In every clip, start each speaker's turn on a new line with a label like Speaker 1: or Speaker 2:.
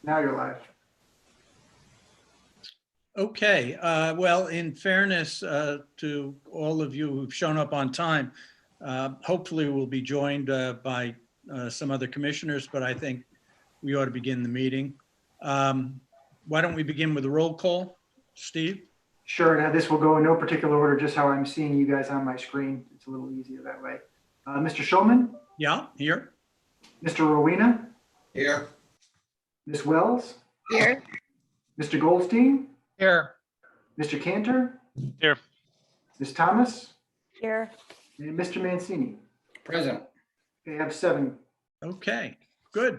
Speaker 1: Now you're live.
Speaker 2: Okay, well, in fairness to all of you who've shown up on time, hopefully we'll be joined by some other commissioners, but I think we ought to begin the meeting. Why don't we begin with a roll call? Steve?
Speaker 1: Sure. Now this will go in no particular order, just how I'm seeing you guys on my screen. It's a little easier that way. Mr. Schulman?
Speaker 2: Yeah, here.
Speaker 1: Mr. Rowena?
Speaker 3: Here.
Speaker 1: Ms. Wells?
Speaker 4: Here.
Speaker 1: Mr. Goldstein?
Speaker 2: Here.
Speaker 1: Mr. Cantor?
Speaker 5: Here.
Speaker 1: Ms. Thomas?
Speaker 4: Here.
Speaker 1: And Mr. Mancini?
Speaker 3: Present.
Speaker 1: Okay, I have 7.
Speaker 2: Okay, good.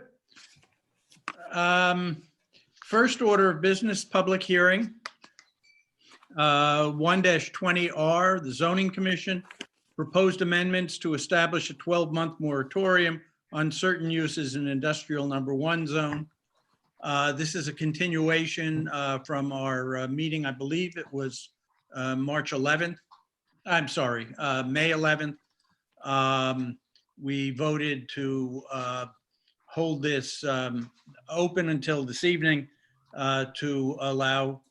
Speaker 2: First order of business, public hearing. 1-20R, the Zoning Commission proposed amendments to establish a 12-month moratorium on certain uses in industrial number 1 zone. This is a continuation from our meeting, I believe it was March 11th. I'm sorry, May 11th. We voted to hold this open until this evening to allow,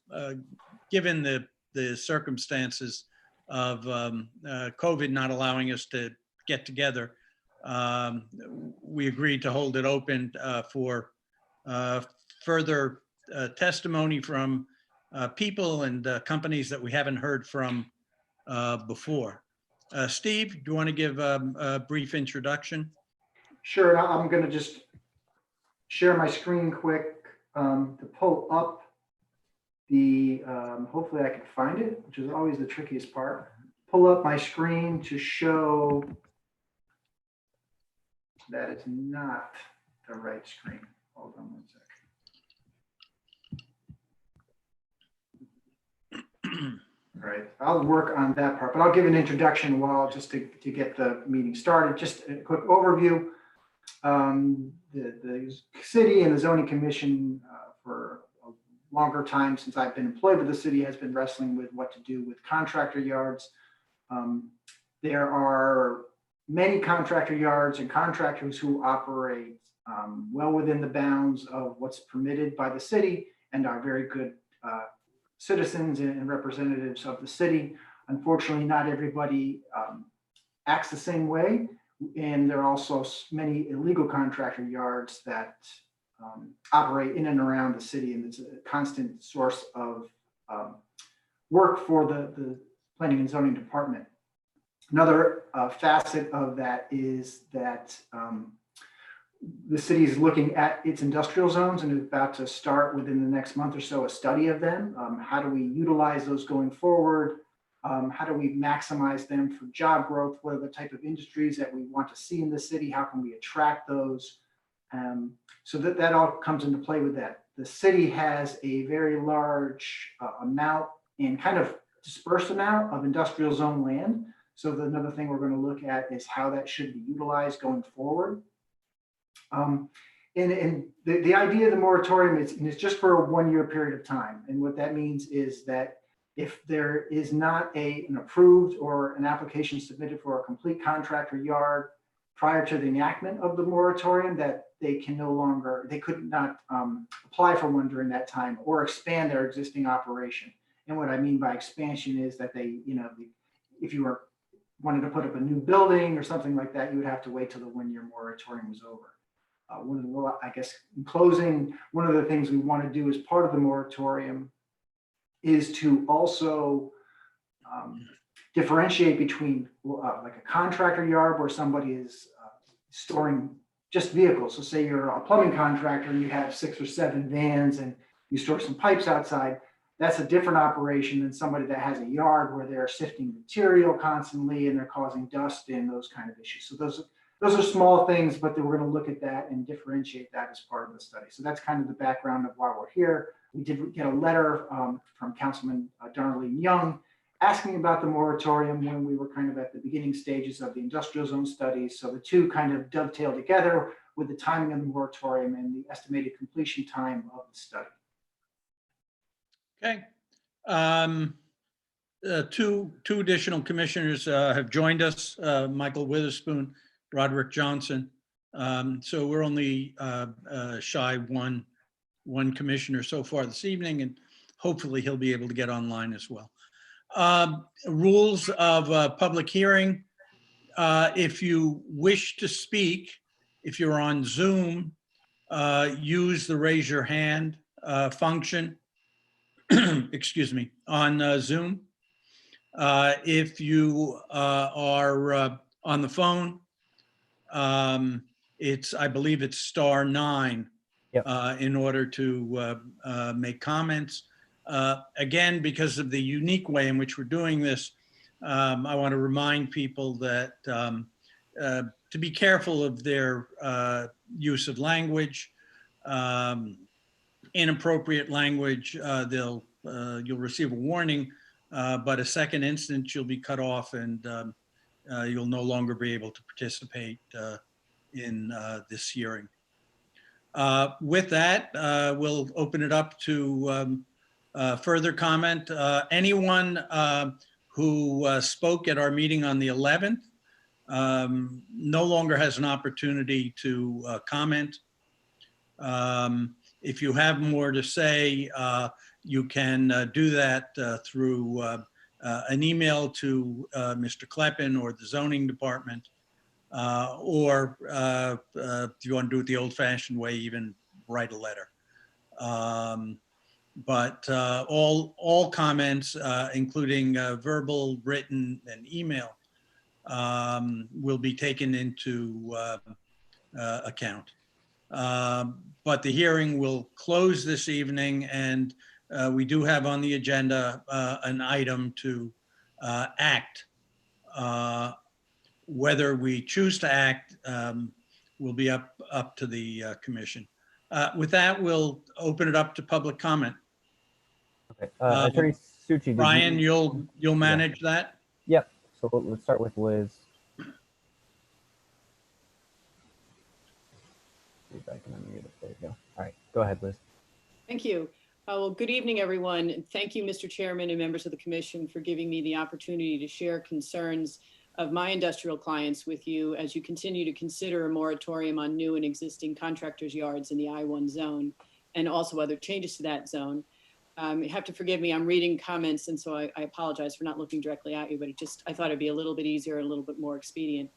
Speaker 2: given the circumstances of COVID not allowing us to get together, we agreed to hold it open for further testimony from people and companies that we haven't heard from before. Steve, do you want to give a brief introduction?
Speaker 1: Sure. I'm going to just share my screen quick to pull up the, hopefully I can find it, which is always the trickiest part. Pull up my screen to show that it's not the right screen. Hold on 1 second. All right, I'll work on that part, but I'll give an introduction while just to get the meeting started. Just a quick overview. The city and the zoning commission for a longer time since I've been employed with the city has been wrestling with what to do with contractor yards. There are many contractor yards and contractors who operate well within the bounds of what's permitted by the city and are very good citizens and representatives of the city. Unfortunately, not everybody acts the same way. And there are also many illegal contractor yards that operate in and around the city. And it's a constant source of work for the planning and zoning department. Another facet of that is that the city is looking at its industrial zones and is about to start within the next month or so a study of them. How do we utilize those going forward? How do we maximize them for job growth? What are the type of industries that we want to see in the city? How can we attract those? So that all comes into play with that. The city has a very large amount and kind of dispersed amount of industrial zone land. So another thing we're going to look at is how that should be utilized going forward. And the idea of the moratorium is just for a 1-year period of time. And what that means is that if there is not an approved or an application submitted for a complete contractor yard prior to the enactment of the moratorium, that they could not apply for one during that time or expand their existing operation. And what I mean by expansion is that if you wanted to put up a new building or something like that, you would have to wait till the 1-year moratorium was over. I guess in closing, one of the things we want to do as part of the moratorium is to also differentiate between like a contractor yard where somebody is storing just vehicles. So say you're a plumbing contractor and you have 6 or 7 vans and you store some pipes outside. That's a different operation than somebody that has a yard where they're sifting material constantly and they're causing dust and those kind of issues. So those are small things, but we're going to look at that and differentiate that as part of the study. So that's kind of the background of why we're here. We did get a letter from Councilman Darnley Young asking about the moratorium when we were kind of at the beginning stages of the industrial zone studies. So the two kind of dovetail together with the timing of the moratorium and the estimated completion time of the study.
Speaker 2: Okay. Two additional commissioners have joined us, Michael Witherspoon, Roderick Johnson. So we're only shy one one commissioner so far this evening, and hopefully he'll be able to get online as well. Rules of public hearing. If you wish to speak, if you're on Zoom, use the raise your hand function, excuse me, on Zoom. If you are on the phone, I believe it's *9
Speaker 3: Yep.
Speaker 2: in order to make comments. Again, because of the unique way in which we're doing this, I want to remind people that to be careful of their use of language. Inappropriate language, you'll receive a warning, but a second instance, you'll be cut off and you'll no longer be able to participate in this hearing. With that, we'll open it up to further comment. Anyone who spoke at our meeting on the 11th no longer has an opportunity to comment. If you have more to say, you can do that through an email to Mr. Kleppen or the zoning department, or if you want to do it the old-fashioned way, even write a letter. But all comments, including verbal, written, and email, will be taken into account. But the hearing will close this evening, and we do have on the agenda an item to act. Whether we choose to act will be up to the commission. With that, we'll open it up to public comment.
Speaker 3: Okay. Attorney Suchi, did
Speaker 2: Brian,
Speaker 3: you?
Speaker 2: you'll manage that?
Speaker 3: Yep. So let's start with Liz. See if I can unmute it. There you go. All right, go ahead, Liz.
Speaker 4: Thank you. Well, good evening, everyone. And thank you, Mr. Chairman and members of the commission, for giving me the opportunity to share concerns of my industrial clients with you as you continue to consider a moratorium on new and existing contractors' yards in the I-1 zone, and also other changes to that zone. You have to forgive me, I'm reading comments, and so I apologize for not looking directly at you, but I thought it'd be a little bit easier, a little bit more expedient.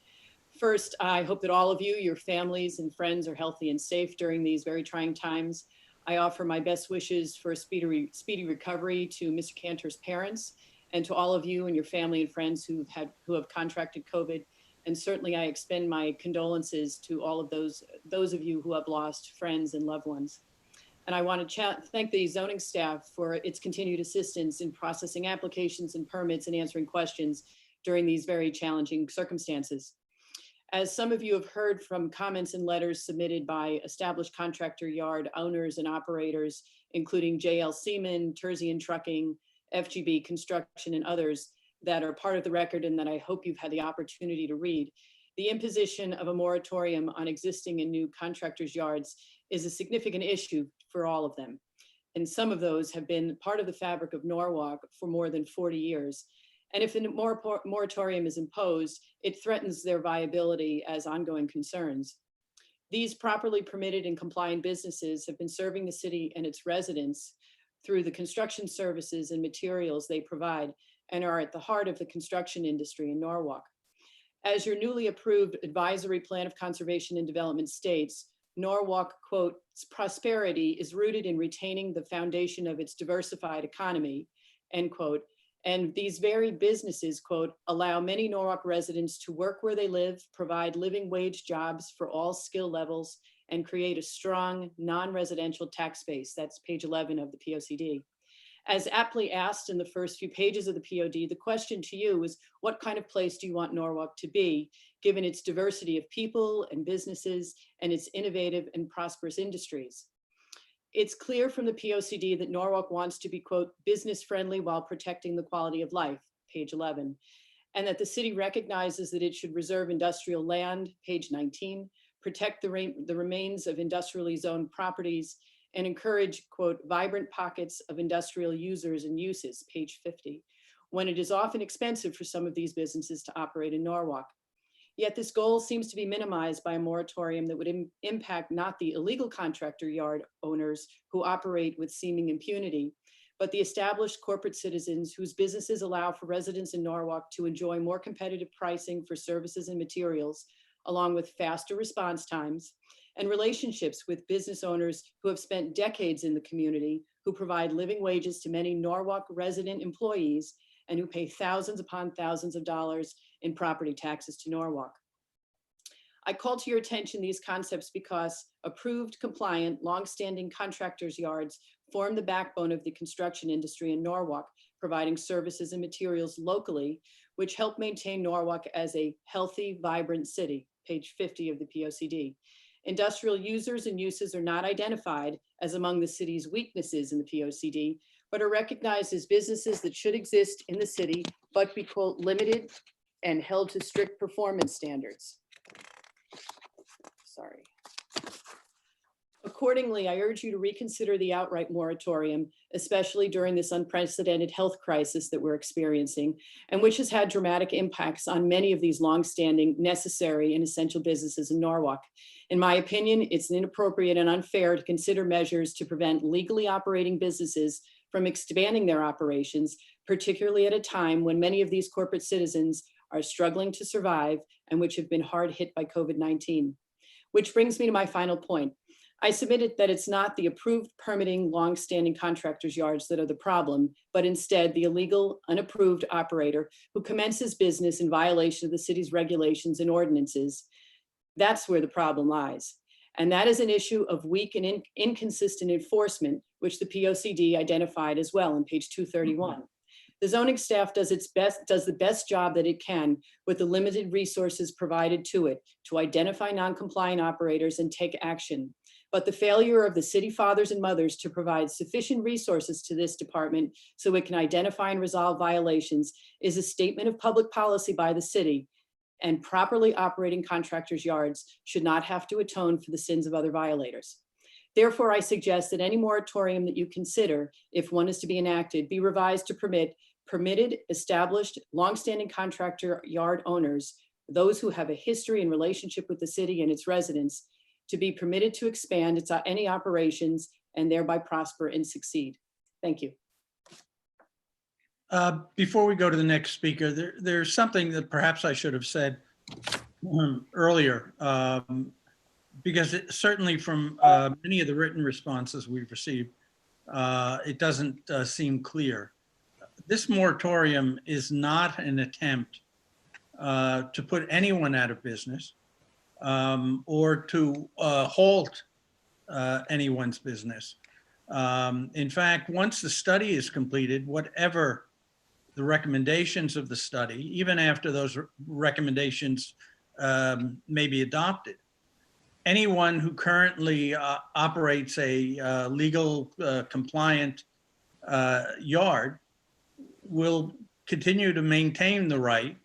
Speaker 4: First, I hope that all of you, your families and friends are healthy and safe during these very trying times. I offer my best wishes for a speedy recovery to Mr. Cantor's parents and to all of you and your family and friends who have contracted COVID. And certainly I extend my condolences to all of those of you who have lost friends and loved ones. And I want to thank the zoning staff for its continued assistance in processing applications and permits and answering questions during these very challenging circumstances. As some of you have heard from comments and letters submitted by established contractor yard owners and operators, including JL Seaman, Terzian Trucking, FGB Construction, and others that are part of the record and that I hope you've had the opportunity to read, the imposition of a moratorium on existing and new contractors' yards is a significant issue for all of them. And some of those have been part of the fabric of Norwalk for more than 40 years. And if a moratorium is imposed, it threatens their viability as ongoing concerns. These properly permitted and compliant businesses have been serving the city and its residents through the construction services and materials they provide and are at the heart of the construction industry in Norwalk. As your newly approved advisory plan of conservation and development states, Norwalk, quote, prosperity is rooted in retaining the foundation of its diversified economy, end quote. And these very businesses, quote, allow many Norwalk residents to work where they live, provide living wage jobs for all skill levels, and create a strong non-residential tax base. That's page 11 of the POCD. As aptly asked in the first few pages of the POD, the question to you is, what kind of place do you want Norwalk to be, given its diversity of people and businesses and its innovative and prosperous industries? It's clear from the POCD that Norwalk wants to be, quote, business friendly while protecting the quality of life, page 11, and that the city recognizes that it should reserve industrial land, page 19, protect the remains of industrially zoned properties, and encourage, quote, vibrant pockets of industrial users and uses, page 50, when it is often expensive for some of these businesses to operate in Norwalk. Yet this goal seems to be minimized by a moratorium that would impact not the illegal contractor yard owners who operate with seeming impunity, but the established corporate citizens whose businesses allow for residents in Norwalk to enjoy more competitive pricing for services and materials, along with faster response times, and relationships with business owners who have spent decades in the community, who provide living wages to many Norwalk resident employees, and who pay thousands upon thousands of dollars in property taxes to Norwalk. I call to your attention these concepts because approved, compliant, longstanding contractors' yards form the backbone of the construction industry in Norwalk, providing services and materials locally, which help maintain Norwalk as a healthy, vibrant city, page 50 of the POCD. Industrial users and uses are not identified as among the city's weaknesses in the POCD, but are recognized as businesses that should exist in the city, but be quote, limited and held to strict performance standards. Sorry. Accordingly, I urge you to reconsider the outright moratorium, especially during this unprecedented health crisis that we're experiencing, and which has had dramatic impacts on many of these longstanding, necessary, and essential businesses in Norwalk. In my opinion, it's inappropriate and unfair to consider measures to prevent legally operating businesses from expanding their operations, particularly at a time when many of these corporate citizens are struggling to survive and which have been hard hit by COVID-19. Which brings me to my final point. I submitted that it's not the approved permitting longstanding contractors' yards that are the problem, but instead the illegal, unapproved operator who commences business in violation of the city's regulations and ordinances. That's where the problem lies. And that is an issue of weak and inconsistent enforcement, which the POCD identified as well on page 231. The zoning staff does the best job that it can with the limited resources provided to it to identify non-compliant operators and take action. But the failure of the city fathers and mothers to provide sufficient resources to this department so it can identify and resolve violations is a statement of public policy by the city, and properly operating contractors' yards should not have to atone for the sins of other violators. Therefore, I suggest that any moratorium that you consider, if one is to be enacted, be revised to permit permitted, established, longstanding contractor yard owners, those who have a history and relationship with the city and its residents, to be permitted to expand any operations and thereby prosper and succeed. Thank you.
Speaker 2: Before we go to the next speaker, there's something that perhaps I should have said earlier, because certainly from many of the written responses we've received, it doesn't seem clear. This moratorium is not an attempt to put anyone out of business or to halt anyone's business. In fact, once the study is completed, whatever the recommendations of the study, even after those recommendations may be adopted, anyone who currently operates a legal compliant yard will continue to maintain the right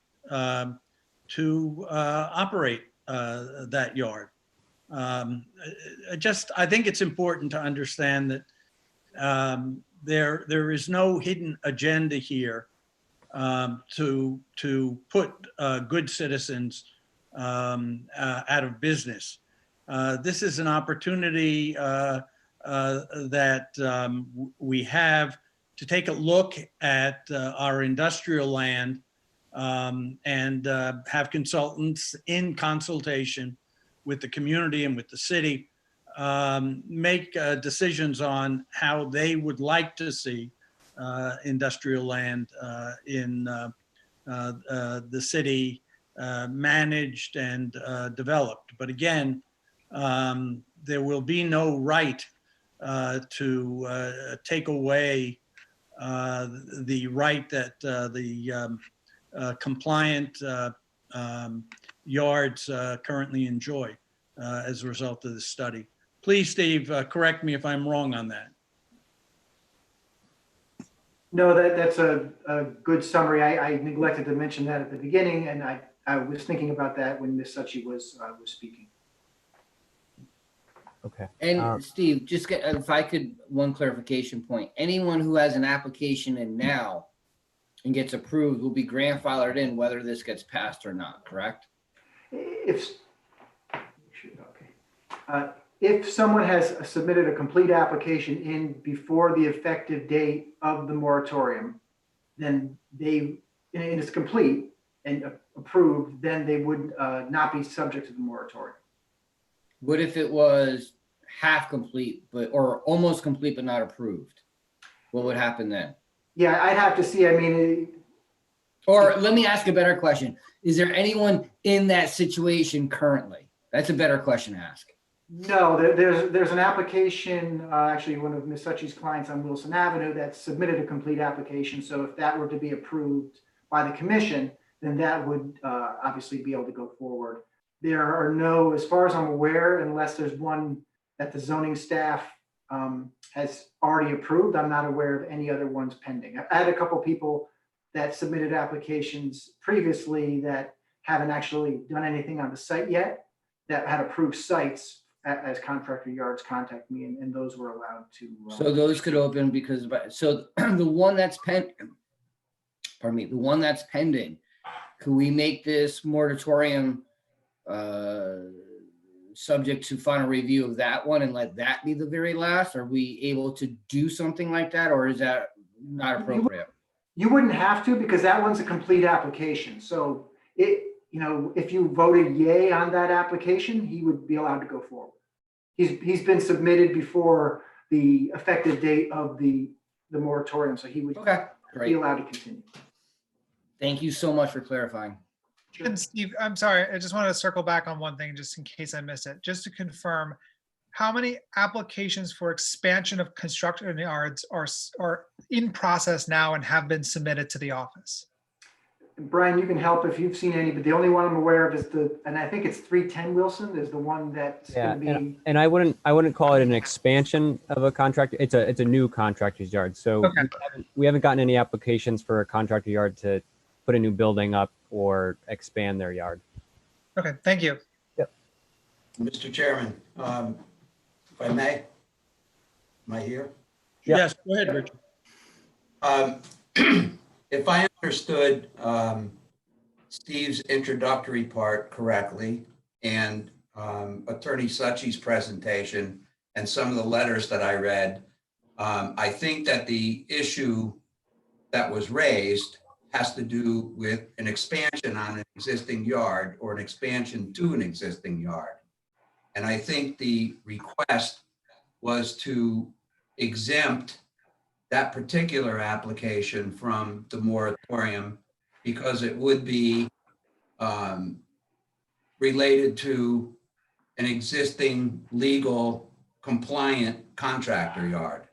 Speaker 2: to operate that yard. I think it's important to understand that there is no hidden agenda here to put good citizens out of business. This is an opportunity that we have to take a look at our industrial land and have consultants in consultation with the community and with the city make decisions on how they would like to see industrial land in the city managed and developed. But again, there will be no right to take away the right that the compliant yards currently enjoy as a result of the study. Please, Steve, correct me if I'm wrong on that.
Speaker 1: No, that's a good summary. I neglected to mention that at the beginning, and I was thinking about that when Ms. Suchi was speaking.
Speaker 3: Okay.
Speaker 5: And Steve, just if I could, one clarification point. Anyone who has an application in now and gets approved will be grandfathered in whether this gets passed or not, correct?
Speaker 1: if someone has submitted a complete application in before the effective date of the moratorium, then and it's complete and approved, then they would not be subject to the moratorium.
Speaker 5: What if it was half complete, or almost complete, but not approved? What would happen then?
Speaker 1: Yeah, I'd have to see. I mean,
Speaker 5: Or let me ask a better question. Is there anyone in that situation currently? That's a better question to ask.
Speaker 1: no, there's an application, actually one of Ms. Suchi's clients on Wilson Avenue that submitted a complete application. So if that were to be approved by the commission, then that would obviously be able to go forward. There are no, as far as I'm aware, unless there's one that the zoning staff has already approved, I'm not aware of any other ones pending. I had a couple people that submitted applications previously that haven't actually done anything on the site yet, that had approved sites as contractor yards contact me, and those were allowed to.
Speaker 5: So those could open because, so the one that's the one that's pending, could we make this moratorium subject to final review of that one and let that be the very last? Are we able to do something like that, or is that not appropriate?
Speaker 1: You wouldn't have to, because that one's a complete application. So if you voted yay on that application, he would be allowed to go forward. He's been submitted before the effective date of the moratorium, so he would be allowed to continue.
Speaker 5: Thank you so much for clarifying.
Speaker 6: And Steve, I'm sorry, I just wanted to circle back on one thing just in case I missed it. Just to confirm, how many applications for expansion of construction yards are in process now and have been submitted to the office?
Speaker 1: Brian, you can help if you've seen any, but the only one I'm aware of is and I think it's 310 Wilson is the one that's going to be.
Speaker 3: And I wouldn't call it an expansion of a contractor. It's a new contractor's yard. So
Speaker 6: Okay.
Speaker 3: we haven't gotten any applications for a contractor yard to put a new building up or expand their yard.
Speaker 6: Okay, thank you.
Speaker 7: Mr. Chairman, if I may, am I here?
Speaker 3: Yeah.
Speaker 2: Yes, go ahead, Richard.
Speaker 7: If I understood Steve's introductory part correctly, and Attorney Suchi's presentation and some of the letters that I read, I think that the issue that was raised has to do with an expansion on an existing yard or an expansion to an existing yard. And I think the request was to exempt that particular application from the moratorium because it would be related to an existing legal compliant contractor yard.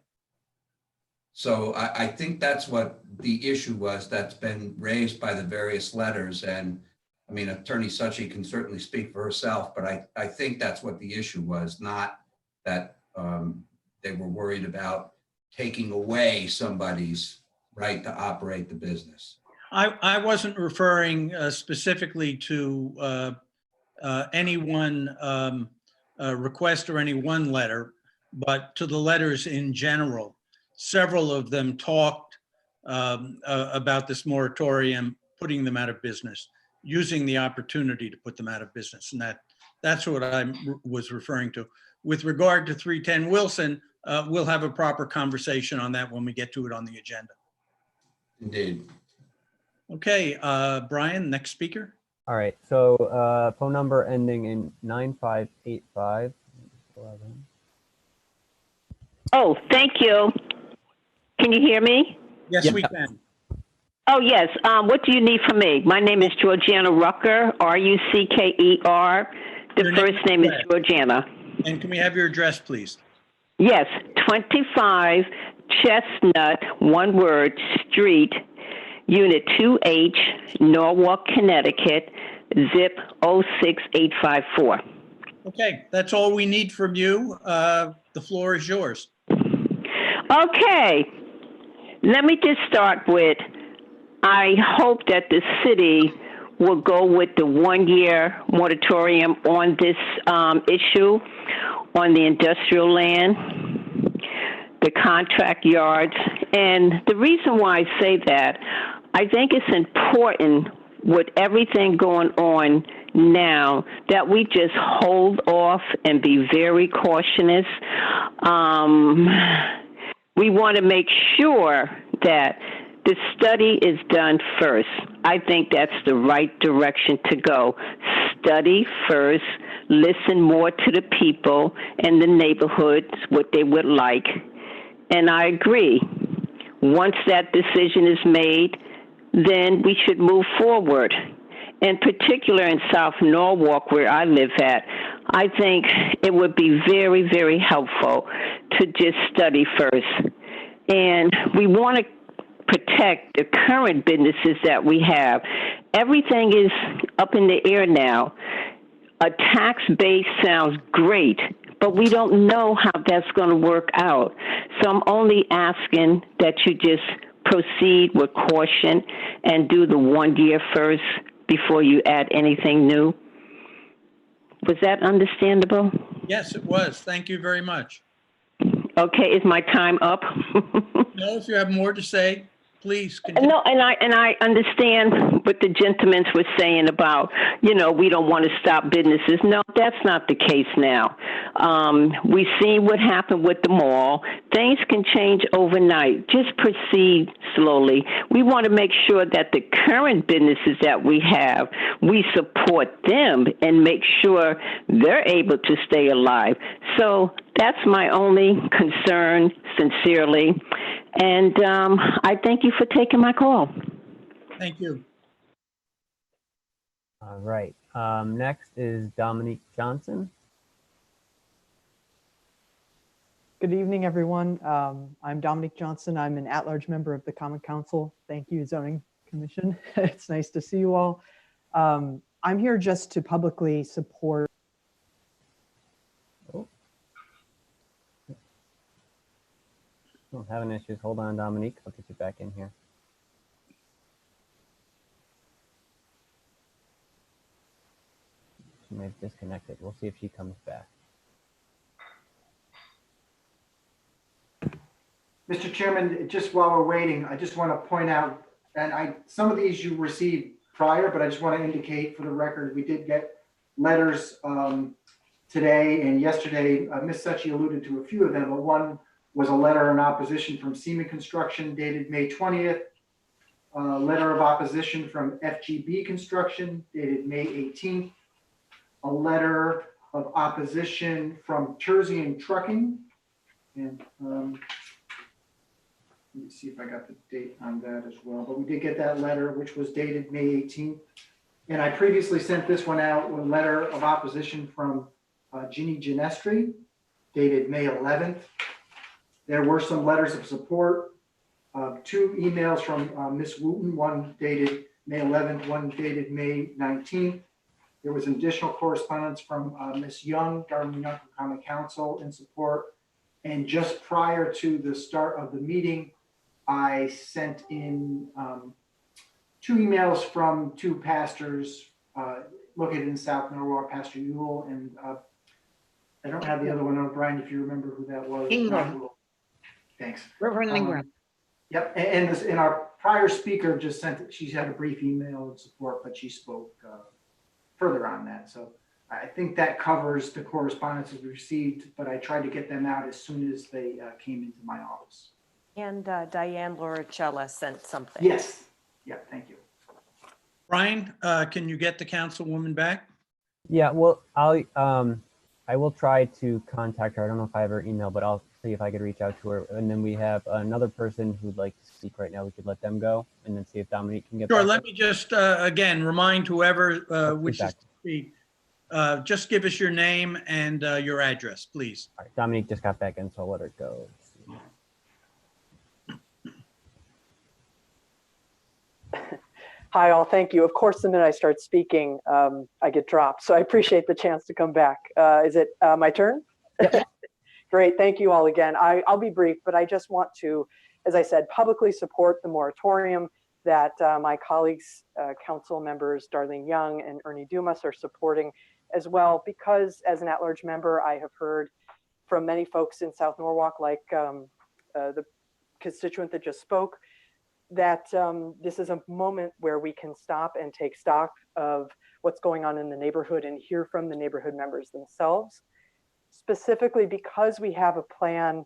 Speaker 7: So I think that's what the issue was that's been raised by the various letters. And I mean, Attorney Suchi can certainly speak for herself, but I think that's what the issue was, not that they were worried about taking away somebody's right to operate the business.
Speaker 2: I wasn't referring specifically to any one request or any one letter, but to the letters in general. Several of them talked about this moratorium, putting them out of business, using the opportunity to put them out of business. And that's what I was referring to. With regard to 310 Wilson, we'll have a proper conversation on that when we get to it on the agenda.
Speaker 7: Indeed.
Speaker 2: Okay, Brian, next speaker.
Speaker 3: All right. So phone number ending in 9585.
Speaker 8: Oh, thank you. Can you hear me?
Speaker 2: Yes,
Speaker 3: Yeah.
Speaker 2: we can.
Speaker 8: Oh, yes. What do you need from me? My name is Georgiana Rucker, Rucker. The
Speaker 2: Your
Speaker 8: first name is Georgiana.
Speaker 2: And can we have your address, please?
Speaker 8: Yes, 25 Chestnut, one word, Street, Unit 2H, Norwalk, Connecticut, zip 06854.
Speaker 2: Okay, that's all we need from you. The floor is yours.
Speaker 8: Okay. Let me just start with, I hope that the city will go with the 1-year moratorium on this issue on the industrial land, the contract yards. And the reason why I say that, I think it's important with everything going on now, that we just hold off and be very cautious. We want to make sure that the study is done first. I think that's the right direction to go. Study first, listen more to the people and the neighborhoods, what they would like. And I agree. Once that decision is made, then we should move forward. In particular in South Norwalk, where I live at, I think it would be very, very helpful to just study first. And we want to protect the current businesses that we have. Everything is up in the air now. A tax base sounds great, but we don't know how that's going to work out. So I'm only asking that you just proceed with caution and do the 1 year first before you add anything new. Was that understandable?
Speaker 2: Yes, it was. Thank you very much.
Speaker 8: Okay, is my time up?
Speaker 2: No, if you have more to say, please continue.
Speaker 8: No, and I understand what the gentleman was saying about, we don't want to stop businesses. No, that's not the case now. We've seen what happened with the mall. Things can change overnight. Just proceed slowly. We want to make sure that the current businesses that we have, we support them and make sure they're able to stay alive. So that's my only concern, sincerely. And I thank you for taking my call.
Speaker 2: Thank you.
Speaker 3: All right. Next is Dominique Johnson.
Speaker 9: Good evening, everyone. I'm Dominique Johnson. I'm an at-large member of the Common Council. Thank you, Zoning Commission. It's nice to see you all. I'm here just to publicly support.
Speaker 3: Oh, having issues. Hold on, Dominique. I'll get you back in here. She may have disconnected. We'll see if she comes back.
Speaker 1: Mr. Chairman, just while we're waiting, I just want to point out, and some of these you received prior, but I just want to indicate for the record, we did get letters today and yesterday. Ms. Suchi alluded to a few of them, but one was a letter in opposition from Seaman Construction dated May 20th, a letter of opposition from FGB Construction dated May 18th, a letter of opposition from Terzian Trucking, and let me see if I got the date on that as well, but we did get that letter, which was dated May 18th. And I previously sent this one out with a letter of opposition from Ginny Ginestri dated May 11th. There were some letters of support, 2 emails from Ms. Wooten, one dated May 11th, one dated May 19th. There was additional correspondence from Ms. Young, Darlene Young from Common Council in support. And just prior to the start of the meeting, I sent in 2 emails from 2 pastors located in South Norwalk, Pastor Ewell, and I don't have the other one on, Brian, if you remember who that was.
Speaker 10: Ingram.
Speaker 1: Thanks.
Speaker 10: Reverend Ingram.
Speaker 1: Yep, and our prior speaker just she had a brief email of support, but she spoke further on that. So I think that covers the correspondences we received, but I tried to get them out as soon as they came into my office.
Speaker 10: And Diane Loricella sent something.
Speaker 1: Yes. Yeah, thank you.
Speaker 2: Brian, can you get the councilwoman back?
Speaker 3: Yeah, well, I will try to contact her. I don't know if I have her email, but I'll see if I could reach out to her. And then we have another person who'd like to speak right now. We could let them go and then see if Dominique can get
Speaker 2: Sure,
Speaker 3: back.
Speaker 2: let me just, again, remind whoever wishes to speak, just give us your name and your address, please.
Speaker 3: All right, Dominique just got back in, so I'll let her go.
Speaker 9: Hi, all. Thank you. Of course, the minute I start speaking, I get dropped. So I appreciate the chance to come back. Is it my turn? Great. Thank you all again. I'll be brief, but I just want to, as I said, publicly support the moratorium that my colleagues, council members, Darlene Young and Ernie Dumas are supporting as well, because as an at-large member, I have heard from many folks in South Norwalk, like the constituent that just spoke, that this is a moment where we can stop and take stock of what's going on in the neighborhood and hear from the neighborhood members themselves, specifically because we have a plan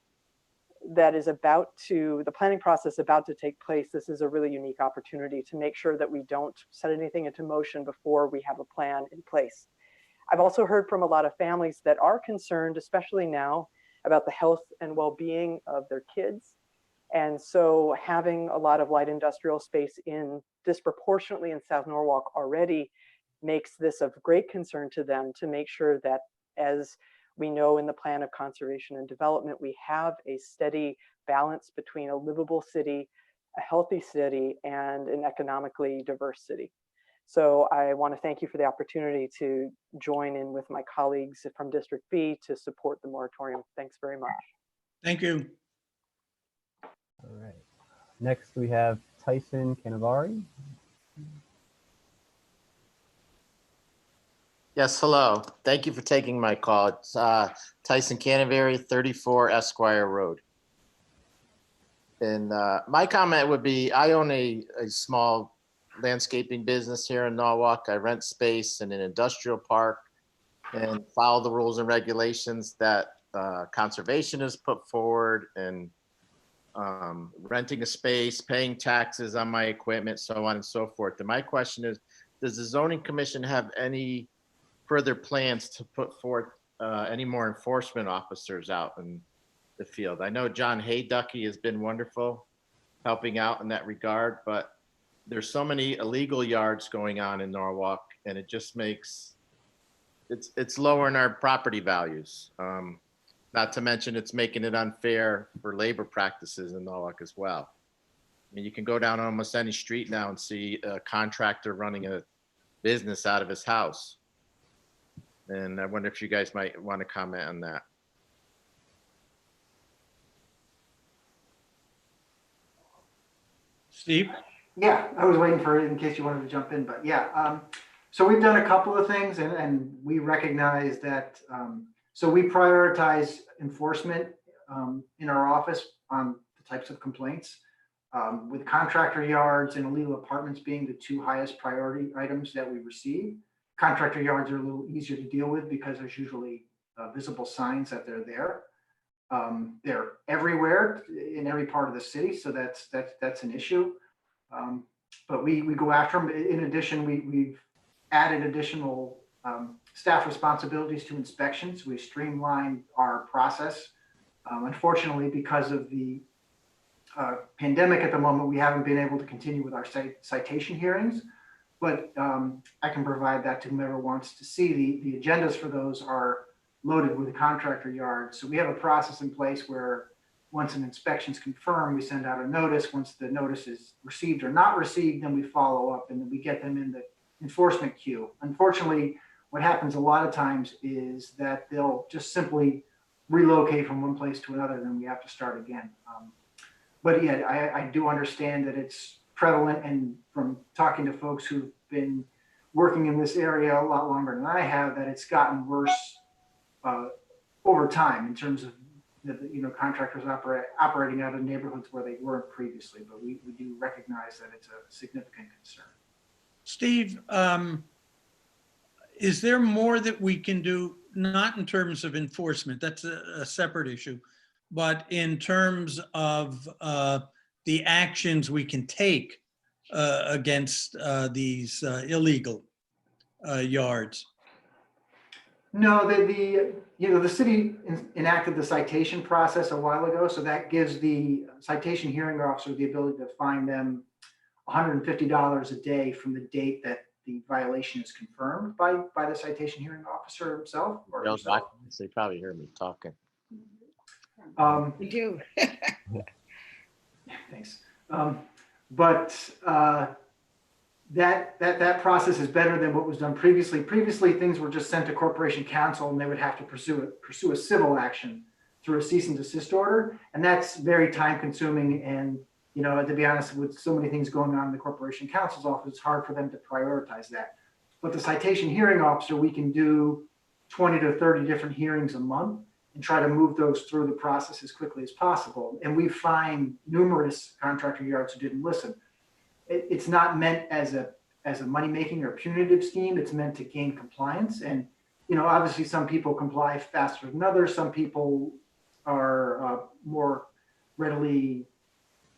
Speaker 9: that is the planning process about to take place. This is a really unique opportunity to make sure that we don't set anything into motion before we have a plan in place. I've also heard from a lot of families that are concerned, especially now, about the health and well-being of their kids. And so having a lot of light industrial space in disproportionately in South Norwalk already makes this of great concern to them, to make sure that, as we know in the plan of conservation and development, we have a steady balance between a livable city, a healthy city, and an economically diverse city. So I want to thank you for the opportunity to join in with my colleagues from District B to support the moratorium. Thanks very much.
Speaker 2: Thank you.
Speaker 3: All right. Next, we have Tyson Canavari.
Speaker 11: Yes, hello. Thank you for taking my call. It's Tyson Canavari, 34 Esquire Road. And my comment would be, I own a small landscaping business here in Norwalk. I rent space in an industrial park and follow the rules and regulations that conservation has put forward, and renting a space, paying taxes on my equipment, so on and so forth. And my question is, does the zoning commission have any further plans to put forth any more enforcement officers out in the field? I know John Hayducky has been wonderful helping out in that regard, but there's so many illegal yards going on in Norwalk, and it just makes, it's lowering our property values. Not to mention it's making it unfair for labor practices in Norwalk as well. I mean, you can go down almost any street now and see a contractor running a business out of his house. And I wonder if you guys might want to comment on that.
Speaker 2: Steve?
Speaker 1: Yeah, I was waiting for it in case you wanted to jump in, but yeah. So we've done a couple of things, and we recognize that, so we prioritize enforcement in our office on the types of complaints, with contractor yards and illegal apartments being the two highest priority items that we receive. Contractor yards are a little easier to deal with because there's usually visible signs that they're there. They're everywhere in every part of the city, so that's an issue. But we go after them. In addition, we've added additional staff responsibilities to inspections. We streamlined our process. Unfortunately, because of the pandemic at the moment, we haven't been able to continue with our citation hearings, but I can provide that to whomever wants to see. The agendas for those are loaded with contractor yards. So we have a process in place where once an inspection is confirmed, we send out a notice. Once the notice is received or not received, then we follow up and then we get them in the enforcement queue. Unfortunately, what happens a lot of times is that they'll just simply relocate from one place to another, then we have to start again. But yeah, I do understand that it's prevalent, and from talking to folks who've been working in this area a lot longer than I have, that it's gotten worse over time in terms of contractors operating out of neighborhoods where they weren't previously. But we do recognize that it's a significant concern.
Speaker 2: Steve, is there more that we can do, not in terms of enforcement, that's a separate issue, but in terms of the actions we can take against these illegal yards?
Speaker 1: No, the city enacted the citation process a while ago, so that gives the citation hearing officer the ability to fine them $150 a day from the date that the violation is confirmed by the citation hearing officer himself. Or herself.
Speaker 11: They probably hear me talking.
Speaker 10: We do.
Speaker 1: Thanks. But that process is better than what was done previously. Previously, things were just sent to corporation counsel, and they would have to pursue a civil action through a cease and desist order, and that's very time consuming. And to be honest, with so many things going on in the corporation counsel's office, it's hard for them to prioritize that. But the citation hearing officer, we can do 20 to 30 different hearings a month, and try to move those through the process as quickly as possible. And we find numerous contractor yards who didn't listen. It's not meant as a money-making or punitive scheme. It's meant to gain compliance. And, obviously some people comply faster than others. Some people are more readily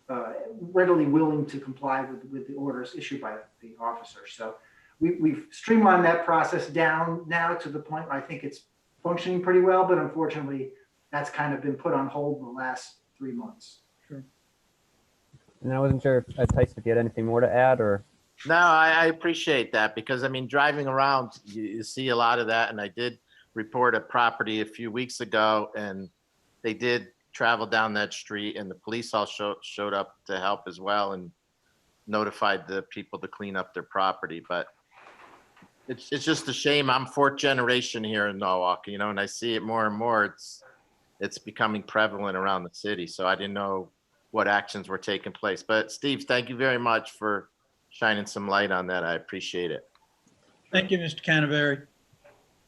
Speaker 1: willing to comply with the orders issued by the officer. So we've streamlined that process down now to the point where I think it's functioning pretty well, but unfortunately that's kind of been put on hold in the last 3 months.
Speaker 2: Sure.
Speaker 3: And I wasn't sure if Tyson, if you had anything more to add or.
Speaker 11: No, I appreciate that because I mean, driving around, you see a lot of that. And I did report a property a few weeks ago and they did travel down that street and the police all showed up to help as well and notified the people to clean up their property. But it's just a shame. I'm 4th generation here in Norwalk, and I see it more and more. It's becoming prevalent around the city. So I didn't know what actions were taking place. But Steve, thank you very much for shining some light on that. I appreciate it.
Speaker 2: Thank you, Mr. Canaveri.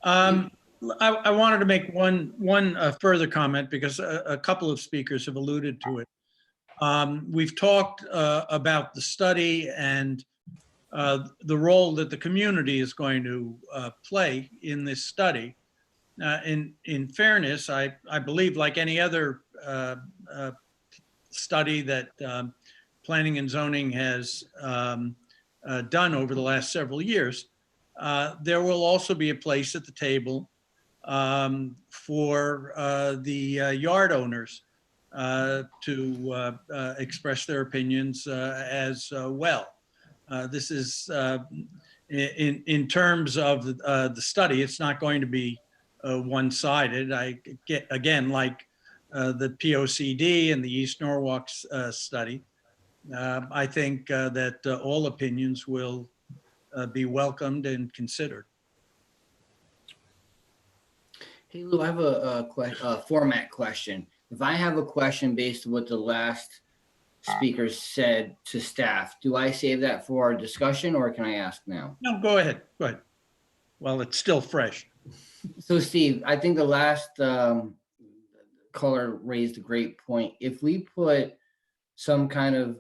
Speaker 2: I wanted to make one further comment because a couple of speakers have alluded to it. We've talked about the study and the role that the community is going to play in this study. In fairness, I believe like any other study that planning and zoning has done over the last several years, there will also be a place at the table for the yard owners to express their opinions as well. This is in terms of the study, it's not going to be one-sided. I get, again, like the POCD and the East Norwalk study, I think that all opinions will be welcomed and considered.
Speaker 5: Hey, Lou, I have a format question. If I have a question based on what the last speaker said to staff, do I save that for our discussion or can I ask now?
Speaker 2: No, go ahead. Go ahead. Well, it's still fresh.
Speaker 5: So Steve, I think the last caller raised a great point. If we put some kind of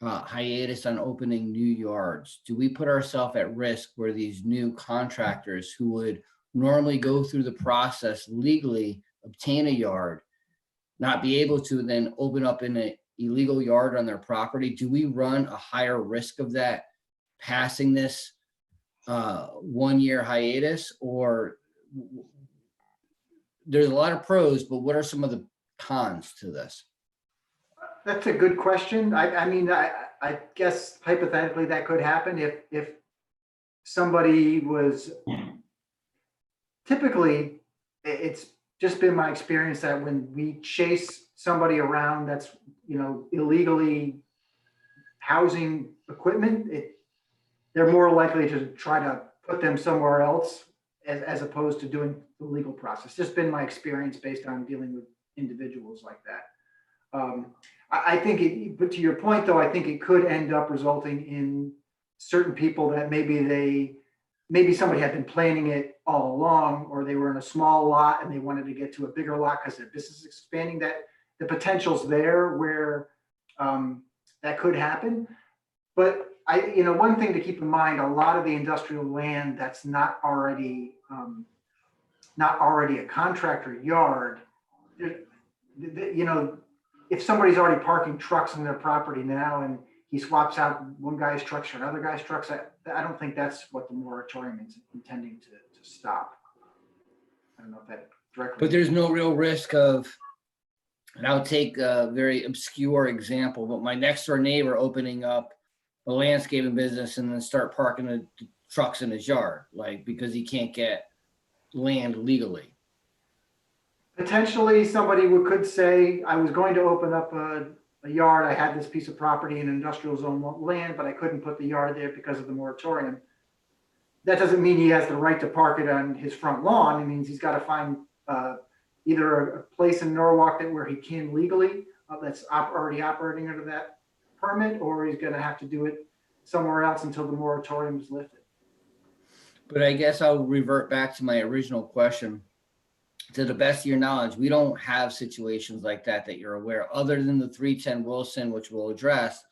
Speaker 5: hiatus on opening new yards, do we put ourselves at risk where these new contractors who would normally go through the process legally, obtain a yard, not be able to then open up in an illegal yard on their property? Do we run a higher risk of that passing this 1 year hiatus? Or there's a lot of pros, but what are some of the cons to this?
Speaker 1: That's a good question. I mean, I guess hypothetically that could happen if somebody was, typically it's just been my experience that when we chase somebody around that's, illegally housing equipment, they're more likely to try to put them somewhere else as opposed to doing the legal process. Just been my experience based on dealing with individuals like that. I think but to your point though, I think it could end up resulting in certain people that maybe somebody had been planning it all along, or they were in a small lot and they wanted to get to a bigger lot because their business is expanding. That the potential's there where that could happen. But one thing to keep in mind, a lot of the industrial land that's not already a contractor yard, if somebody's already parking trucks on their property now and he swaps out one guy's trucks for another guy's trucks, I don't think that's what the moratorium is intending to stop. I don't know if that directly.
Speaker 5: But there's no real risk of, and I'll take a very obscure example, but my next door neighbor opening up a landscaping business and then start parking the trucks in his yard, because he can't get land legally.
Speaker 1: Potentially somebody could say, I was going to open up a yard. I had this piece of property in industrial zone land, but I couldn't put the yard there because of the moratorium. That doesn't mean he has the right to park it on his front lawn. It means he's got to find either a place in Norwalk where he can legally, that's already operating under that permit, or he's going to have to do it somewhere else until the moratorium is lifted.
Speaker 5: But I guess I'll revert back to my original question. to the best of your knowledge, we don't have situations like that that you're aware of, other than the 310 Wilson, which we'll address.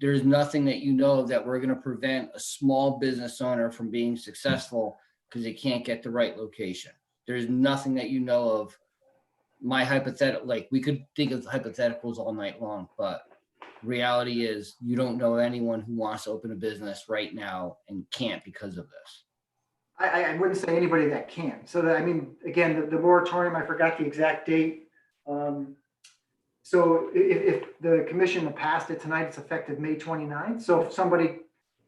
Speaker 5: There's nothing that you know of that we're going to prevent a small business owner from being successful because they can't get the right location. There's nothing that you know of. My hypothetical, like we could think of hypotheticals all night long, but reality is you don't know anyone who wants to open a business right now and can't because of this.
Speaker 1: I wouldn't say anybody that can. So that, I mean, again, the moratorium, I forgot the exact date. So if the commission passed it tonight, it's effective May 29th. So if somebody,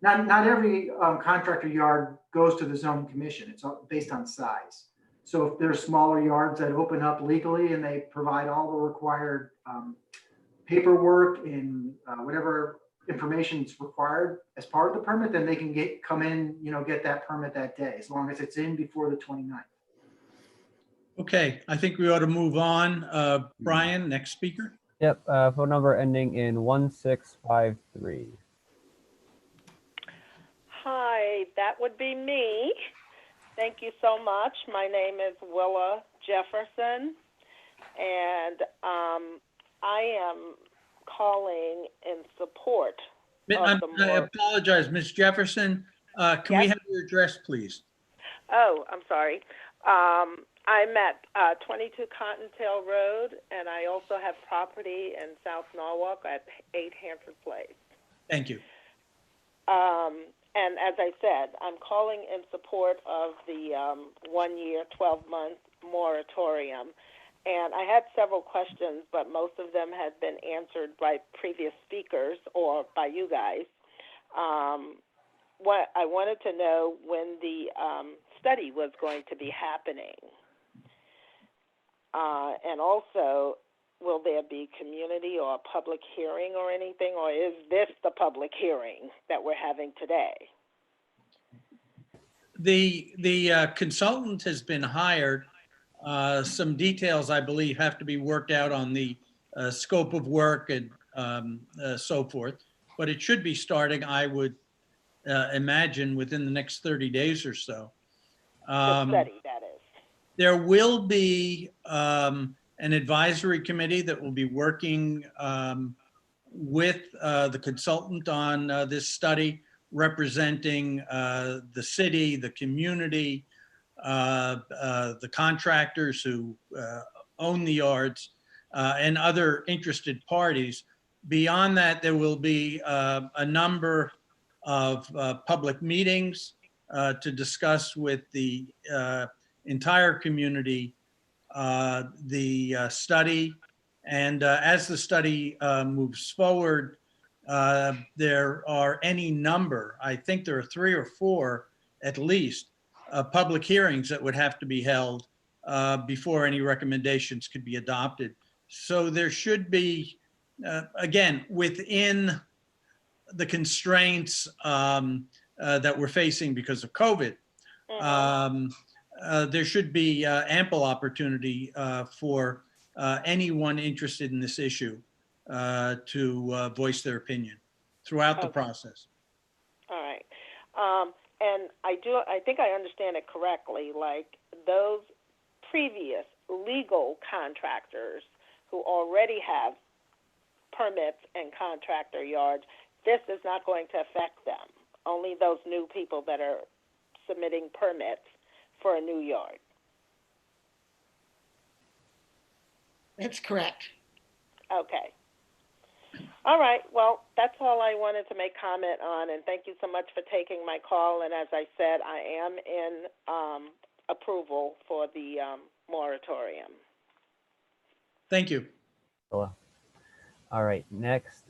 Speaker 1: not every contractor yard goes to the zoning commission. It's all based on size. So if there's smaller yards that open up legally and they provide all the required paperwork and whatever information is required as part of the permit, then they can come in, get that permit that day, as long as it's in before the 29th.
Speaker 2: Okay, I think we ought to move on. Brian, next speaker.
Speaker 3: Yep, phone number ending in 1653.
Speaker 10: Hi, that would be me. Thank you so much. My name is Willa Jefferson, and I am calling in support of the
Speaker 2: I apologize, Ms. Jefferson. Can we have your address, please?
Speaker 10: Oh, I'm sorry. I'm at 22 Cottontail Road, and I also have property in South Norwalk at 8 Hanford Place.
Speaker 2: Thank you.
Speaker 10: And as I said, I'm calling in support of the 1 year, 12-month moratorium. And I had several questions, but most of them had been answered by previous speakers or by you guys. What I wanted to know when the study was going to be happening. And also, will there be community or a public hearing or anything, or is this the public hearing that we're having today?
Speaker 2: The consultant has been hired. Some details, I believe, have to be worked out on the scope of work and so forth, but it should be starting, I would imagine, within the next 30 days or so.
Speaker 10: The study, that is.
Speaker 2: There will be an advisory committee that will be working with the consultant on this study, representing the city, the community, the contractors who own the yards, and other interested parties. Beyond that, there will be a number of public meetings to discuss with the entire community the study. And as the study moves forward, there are any number, I think there are 3 or 4 at least, public hearings that would have to be held before any recommendations could be adopted. So there should be, again, within the constraints that we're facing because of COVID, there should be ample opportunity for anyone interested in this issue to voice their opinion throughout the process.
Speaker 10: All right. And I think I understand it correctly, like those previous legal contractors who already have permits and contractor yards, this is not going to affect them. Only those new people that are submitting permits for a new yard.
Speaker 12: That's correct.
Speaker 10: Okay. All right. Well, that's all I wanted to make comment on, and thank you so much for taking my call. And as I said, I am in approval for the moratorium.
Speaker 2: Thank you.
Speaker 3: Hello. All right, next,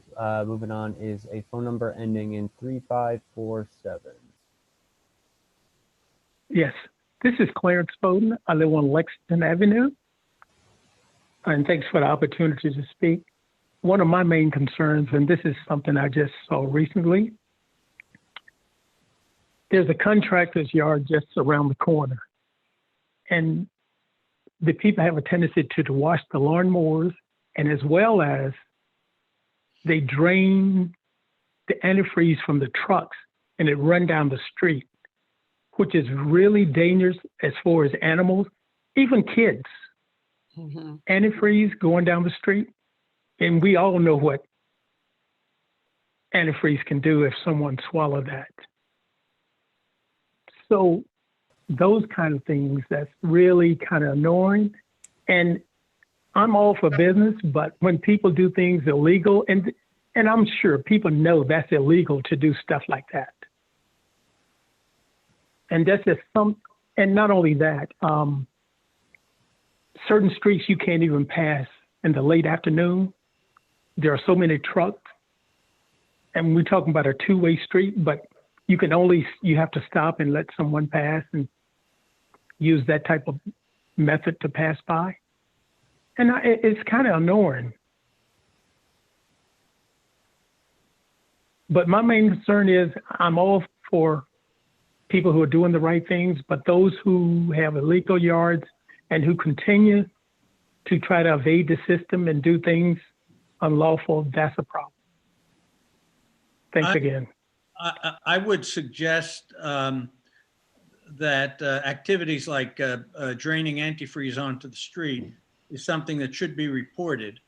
Speaker 3: moving on, is a phone number ending in 3547.
Speaker 13: Yes, this is Clarence Foden. I live on Lexington Avenue. And thanks for the opportunity to speak. One of my main concerns, and this is something I just saw recently, there's a contractor's yard just around the corner. And the people have a tendency to wash the lawnmowers, and as well as they drain the antifreeze from the trucks and it run down the street, which is really dangerous as far as animals. even kids, antifreeze going down the street. And we all know what antifreeze can do if someone swallowed that. So those kind of things, that's really kind of annoying. And I'm all for business, but when people do things illegal, and I'm sure people know that's illegal to do stuff like that. And that's just and not only that, certain streets you can't even pass in the late afternoon. There are so many trucks, and we're talking about a two-way street, but you have to stop and let someone pass and use that type of method to pass by. And it's kind of annoying. But my main concern is I'm all for people who are doing the right things, but those who have illegal yards and who continue to try to evade the system and do things unlawful, that's a problem. Thanks again.
Speaker 2: I would suggest that activities like draining antifreeze onto the street is something that should be reported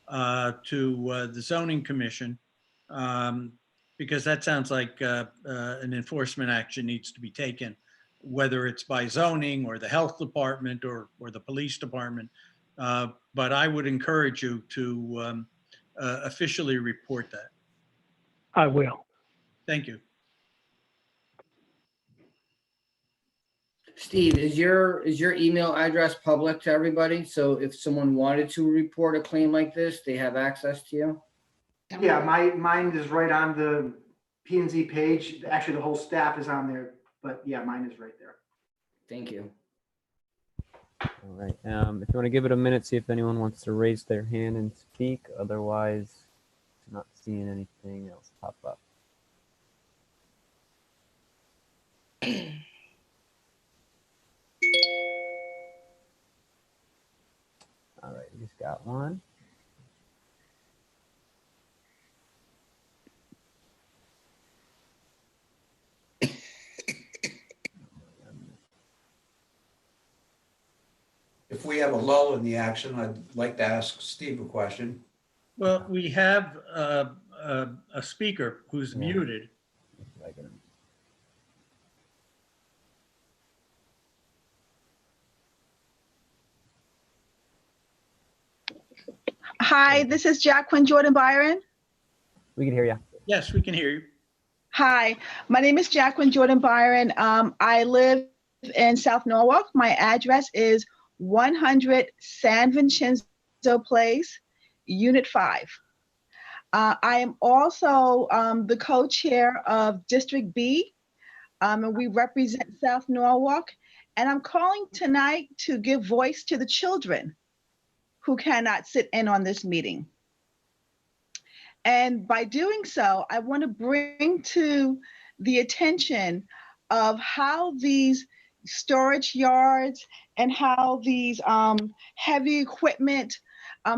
Speaker 2: to the zoning commission, because that sounds like an enforcement action needs to be taken, whether it's by zoning or the health department or the police department. But I would encourage you to officially report that.
Speaker 13: I will.
Speaker 2: Thank you.
Speaker 5: Steve, is your email address public to everybody? So if someone wanted to report a claim like this, they have access to you?
Speaker 1: Yeah, mine is right on the P&Z page. Actually, the whole staff is on there, but yeah, mine is right there.
Speaker 5: Thank you.
Speaker 3: All right. If you want to give it a minute, see if anyone wants to raise their hand and speak. Otherwise, not seeing anything else pop up. All right, we just got one.
Speaker 7: If we have a lull in the action, I'd like to ask Steve a question.
Speaker 2: Well, we have a speaker who's muted.
Speaker 14: Hi, this is Jacqueline Jordan Byron.
Speaker 3: We can hear you.
Speaker 2: Yes, we can hear you.
Speaker 14: Hi, my name is Jacqueline Jordan Byron. I live in South Norwalk. My address is 100 San Vincenzo Place, Unit 5. I am also the co-chair of District B, and we represent South Norwalk. And I'm calling tonight to give voice to the children who cannot sit in on this meeting. And by doing so, I want to bring to the attention of how these storage yards and how these heavy equipment,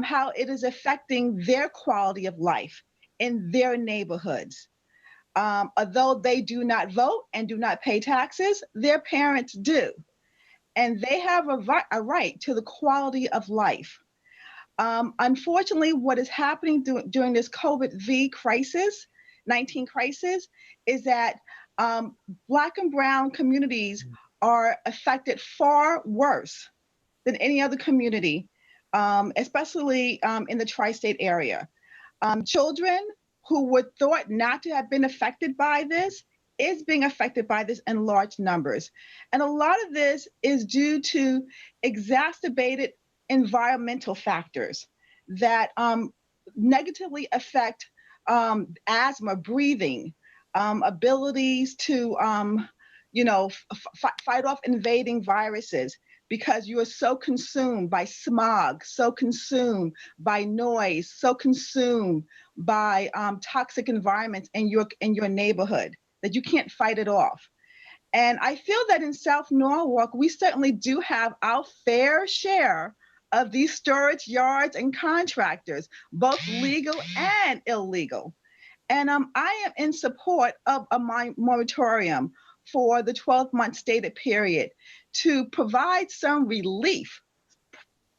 Speaker 14: how it is affecting their quality of life in their neighborhoods. Although they do not vote and do not pay taxes, their parents do. And they have a right to the quality of life. Unfortunately, what is happening during this COVID-19 crisis, is that Black and Brown communities are affected far worse than any other community, especially in the tri-state area. Children who were thought not to have been affected by this is being affected by this in large numbers. And a lot of this is due to exacerbated environmental factors that negatively affect asthma, breathing, abilities to fight off invading viruses, because you are so consumed by smog, so consumed by noise, so consumed by toxic environments in your neighborhood that you can't fight it off. And I feel that in South Norwalk, we certainly do have our fair share of these storage yards and contractors, both legal and illegal. And I am in support of a moratorium for the 12-month stated period to provide some relief,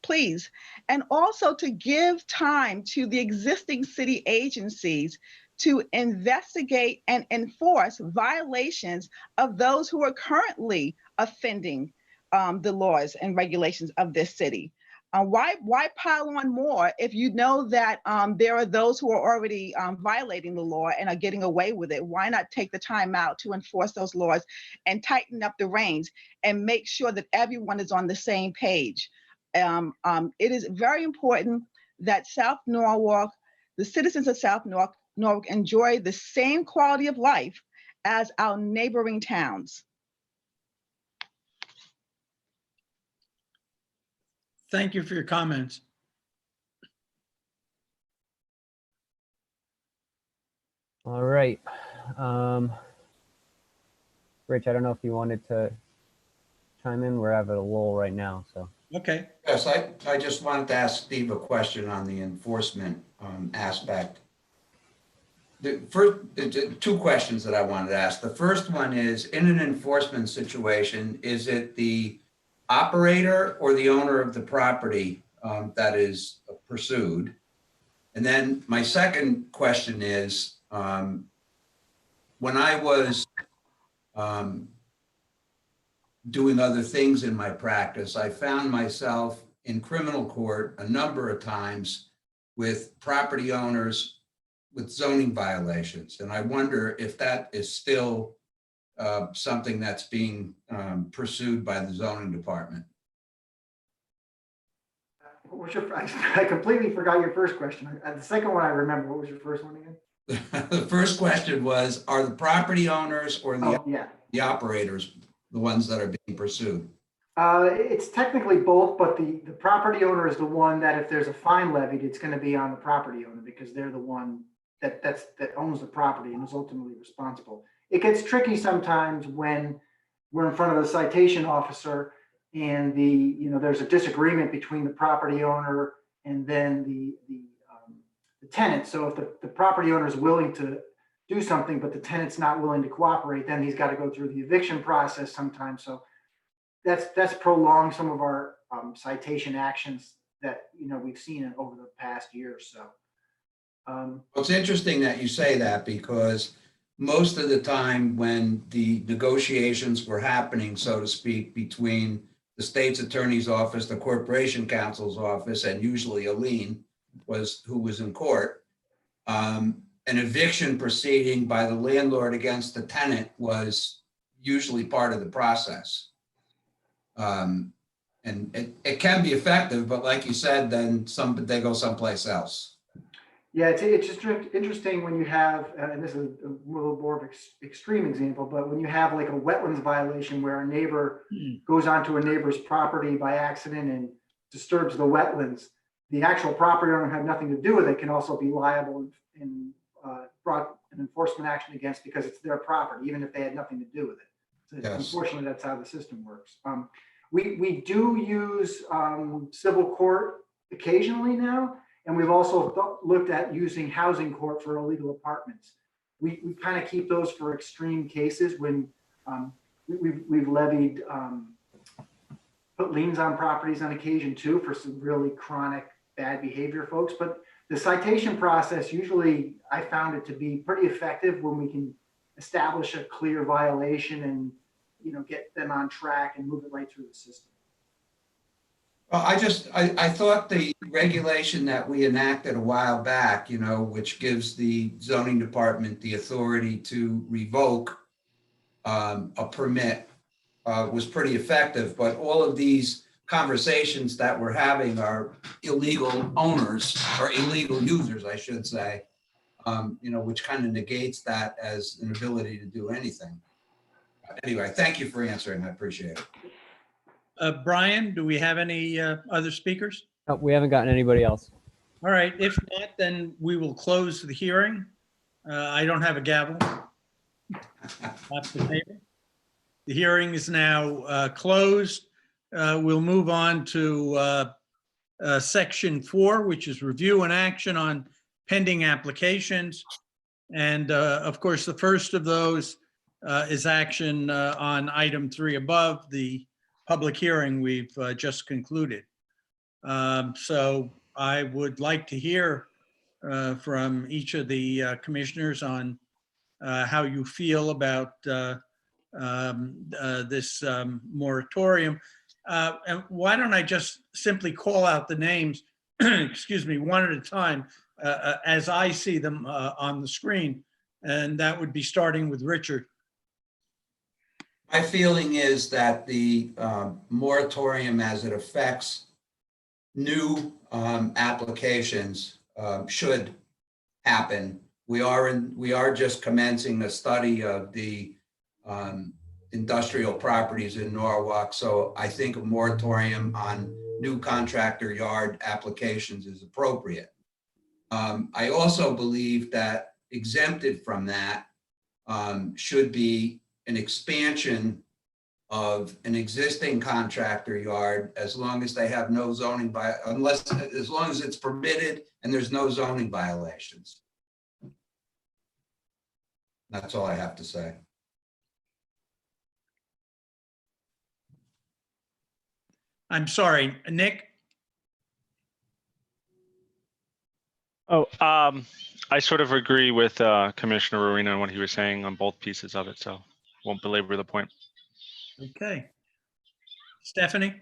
Speaker 14: please, and also to give time to the existing city agencies to investigate and enforce violations of those who are currently offending the laws and regulations of this city. Why pile on more if you know that there are those who are already violating the law and are getting away with it? Why not take the time out to enforce those laws and tighten up the reins and make sure that everyone is on the same page? It is very important that South Norwalk, the citizens of South Norwalk enjoy the same quality of life as our neighboring towns.
Speaker 2: Thank you for your comments.
Speaker 3: All right. Rich, I don't know if you wanted to chime in. We're having a lull right now, so.
Speaker 2: Okay.
Speaker 7: Yes, I just wanted to ask Steve a question on the enforcement aspect. The first, two questions that I wanted to ask. The first one is, in an enforcement situation, is it the operator or the owner of the property that is pursued? And then my second question is, when I was doing other things in my practice, I found myself in criminal court a number of times with property owners with zoning violations. And I wonder if that is still something that's being pursued by the zoning department.
Speaker 1: What was your, I completely forgot your first question. The second one I remember. What was your first one again?
Speaker 7: The first question was, are the property owners or the operators the ones that are being pursued?
Speaker 1: It's technically both, but the property owner is the one that if there's a fine levied, it's going to be on the property owner because they're the one that owns the property and is ultimately responsible. It gets tricky sometimes when we're in front of the citation officer and there's a disagreement between the property owner and then the tenant. So if the property owner is willing to do something, but the tenant's not willing to cooperate, then he's got to go through the eviction process sometimes. So that's prolonged some of our citation actions that we've seen over the past year or so.
Speaker 7: Well, it's interesting that you say that, because most of the time when the negotiations were happening, so to speak, between the state's attorney's office, the corporation counsel's office, and usually a lien who was in court, an eviction proceeding by the landlord against the tenant was usually part of the process. And it can be effective, but like you said, then they go someplace else.
Speaker 1: Yeah, it's just interesting when you have, and this is a little more of an extreme example, but when you have like a wetlands violation where a neighbor goes onto a neighbor's property by accident and disturbs the wetlands, the actual property owner had nothing to do with it, can also be liable and brought an enforcement action against because it's their property, even if they had nothing to do with it. So yes. Unfortunately, that's how the system works. We do use civil court occasionally now. And we've also looked at using housing court for illegal apartments. We kind of keep those for extreme cases when we've levied, put liens on properties on occasion too for some really chronic bad behavior folks. But the citation process, usually I found it to be pretty effective when we can establish a clear violation and get them on track and move it right through the system.
Speaker 7: Well, I thought the regulation that we enacted a while back, which gives the zoning department the authority to revoke a permit was pretty effective, but all of these conversations that we're having are illegal owners or illegal users, I should say, which kind of negates that as an ability to do anything. Anyway, thank you for answering. I appreciate it.
Speaker 2: Brian, do we have any other speakers?
Speaker 3: No, we haven't gotten anybody else.
Speaker 2: All right. If not, then we will close the hearing. I don't have a gavel. The hearing is now closed. We'll move on to section 4, which is review and action on pending applications. And of course, the first of those is action on item 3 above, the public hearing we've just concluded. So I would like to hear from each of the commissioners on how you feel about this moratorium. And why don't I just simply call out the names, excuse me, one at a time as I see them on the screen. And that would be starting with Richard.
Speaker 7: My feeling is that the moratorium as it affects new applications should happen. We are just commencing a study of the industrial properties in Norwalk. So I think a moratorium on new contractor yard applications is appropriate. I also believe that exempted from that should be an expansion of an existing contractor yard as long as they have no zoning as long as it's permitted and there's no zoning violations. That's all I have to say.
Speaker 2: I'm sorry, Nick?
Speaker 15: Oh, I sort of agree with Commissioner Rowena and what he was saying on both pieces of it, so won't belabor the point.
Speaker 2: Okay. Stephanie?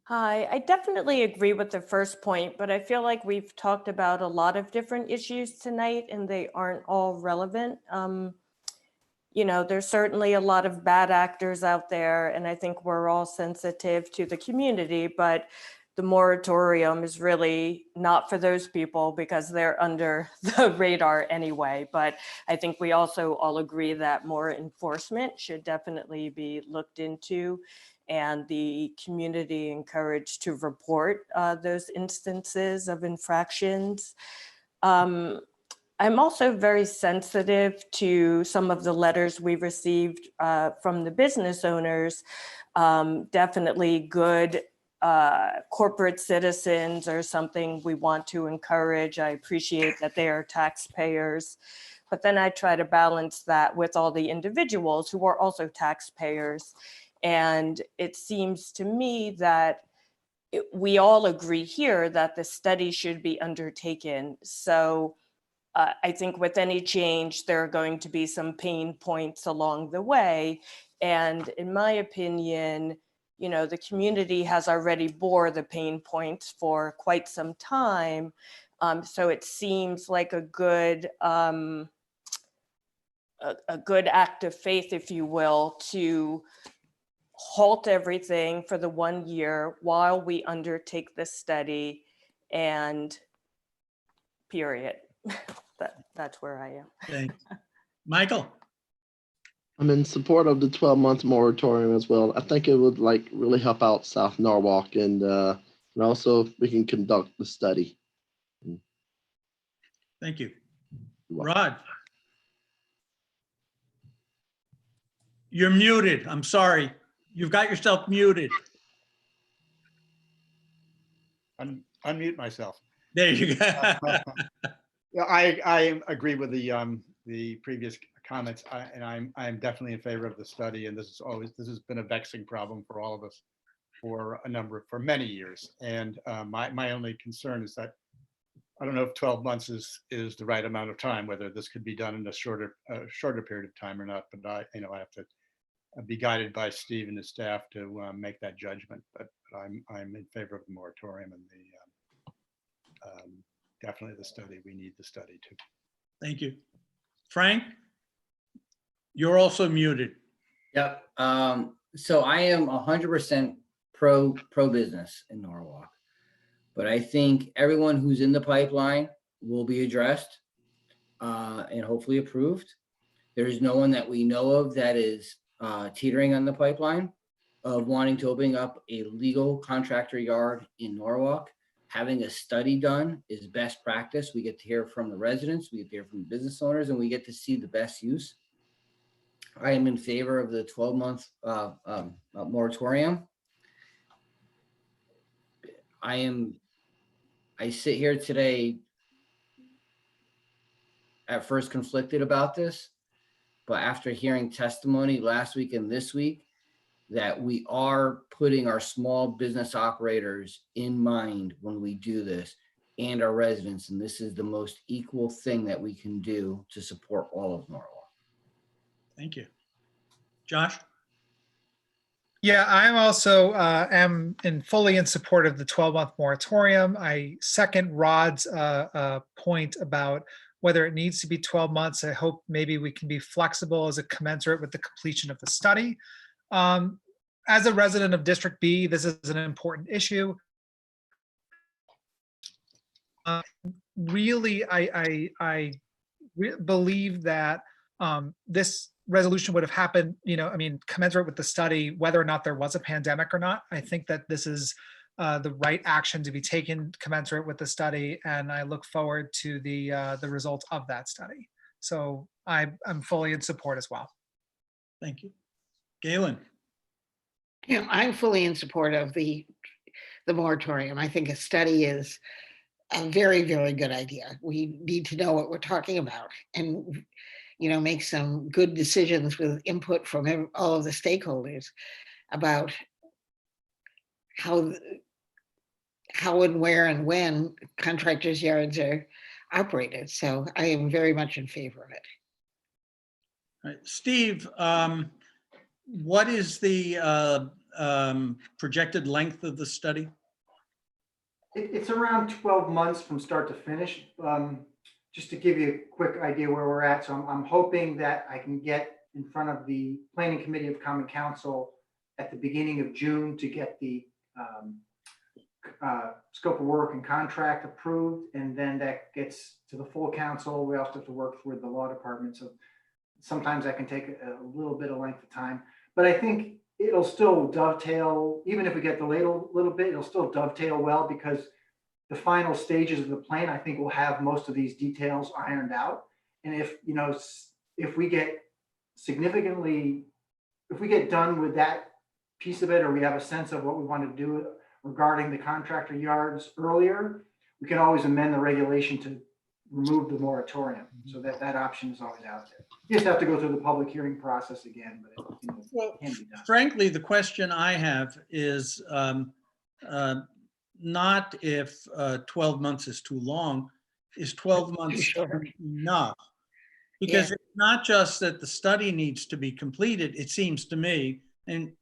Speaker 16: Hi, I definitely agree with the first point, but I feel like we've talked about a lot of different issues tonight and they aren't all relevant. You know, there's certainly a lot of bad actors out there, and I think we're all sensitive to the community, but the moratorium is really not for those people because they're under the radar anyway. But I think we also all agree that more enforcement should definitely be looked into and the community encouraged to report those instances of infractions. I'm also very sensitive to some of the letters we've received from the business owners. Definitely good corporate citizens are something we want to encourage. I appreciate that they are taxpayers, but then I try to balance that with all the individuals who are also taxpayers. And it seems to me that we all agree here that the study should be undertaken. So I think with any change, there are going to be some pain points along the way. And in my opinion, you know, the community has already bore the pain points for quite some time. So it seems like a good act of faith, if you will, to halt everything for the 1 year while we undertake the study, and period. That's where I am.
Speaker 2: Thanks. Michael?
Speaker 17: I'm in support of the 12-month moratorium as well. I think it would really help out South Norwalk, and also we can conduct the study.
Speaker 2: Thank you. Rod? You're muted. I'm sorry. You've got yourself muted.
Speaker 18: Unmute myself.
Speaker 2: There you go.
Speaker 18: Yeah, I agree with the previous comments, and I'm definitely in favor of the study. And this has been a vexing problem for all of us for many years. And my only concern is that I don't know if 12 months is the right amount of time, whether this could be done in a shorter period of time or not. But I have to be guided by Steve and his staff to make that judgment. But I'm in favor of the moratorium and definitely the study. We need the study too.
Speaker 2: Thank you. Frank, you're also muted.
Speaker 5: Yep. So I am 100% pro business in Norwalk, but I think everyone who's in the pipeline will be addressed and hopefully approved. There is no one that we know of that is teetering on the pipeline of wanting to open up a legal contractor yard in Norwalk. Having a study done is best practice. We get to hear from the residents, we get to hear from the business owners, and we get to see the best use. I am in favor of the 12-month moratorium. I sit here today at first conflicted about this, but after hearing testimony last week and this week, that we are putting our small business operators in mind when we do this, and our residents, and this is the most equal thing that we can do to support all of Norwalk.
Speaker 2: Thank you. Josh?
Speaker 6: Yeah, I'm also fully in support of the 12-month moratorium. I second Rod's point about whether it needs to be 12 months. I hope maybe we can be flexible as a commensurate with the completion of the study. As a resident of District B, this is an important issue. Really, I believe that this resolution would have happened, commensurate with the study, whether or not there was a pandemic or not. I think that this is the right action to be taken commensurate with the study, and I look forward to the results of that study. So I'm fully in support as well.
Speaker 2: Thank you. Galen?
Speaker 12: Yeah, I'm fully in support of the moratorium. I think a study is a very, very good idea. We need to know what we're talking about and, make some good decisions with input from all of the stakeholders about how and where and when contractors' yards are operated. So I am very much in favor of it.
Speaker 2: All right. Steve, what is the projected length of the study?
Speaker 1: It's around 12 months from start to finish. Just to give you a quick idea where we're at. So I'm hoping that I can get in front of the Planning Committee of Common Council at the beginning of June to get the scope of work and contract approved. And then that gets to the full council. We also have to work with the law department. So sometimes that can take a little bit of length of time. But I think it'll still dovetail, even if we get delayed a little bit, it'll still dovetail well, because the final stages of the plan, I think, will have most of these details ironed out. And if we get done with that piece of it, or we have a sense of what we want to do regarding the contractor yards earlier, we can always amend the regulation to remove the moratorium. So that option is always out there. You just have to go through the public hearing process again, but it can be done.
Speaker 2: Frankly, the question I have is not if 12 months is too long, is 12 months enough? Because it's not just that the study needs to be completed, it seems to me, and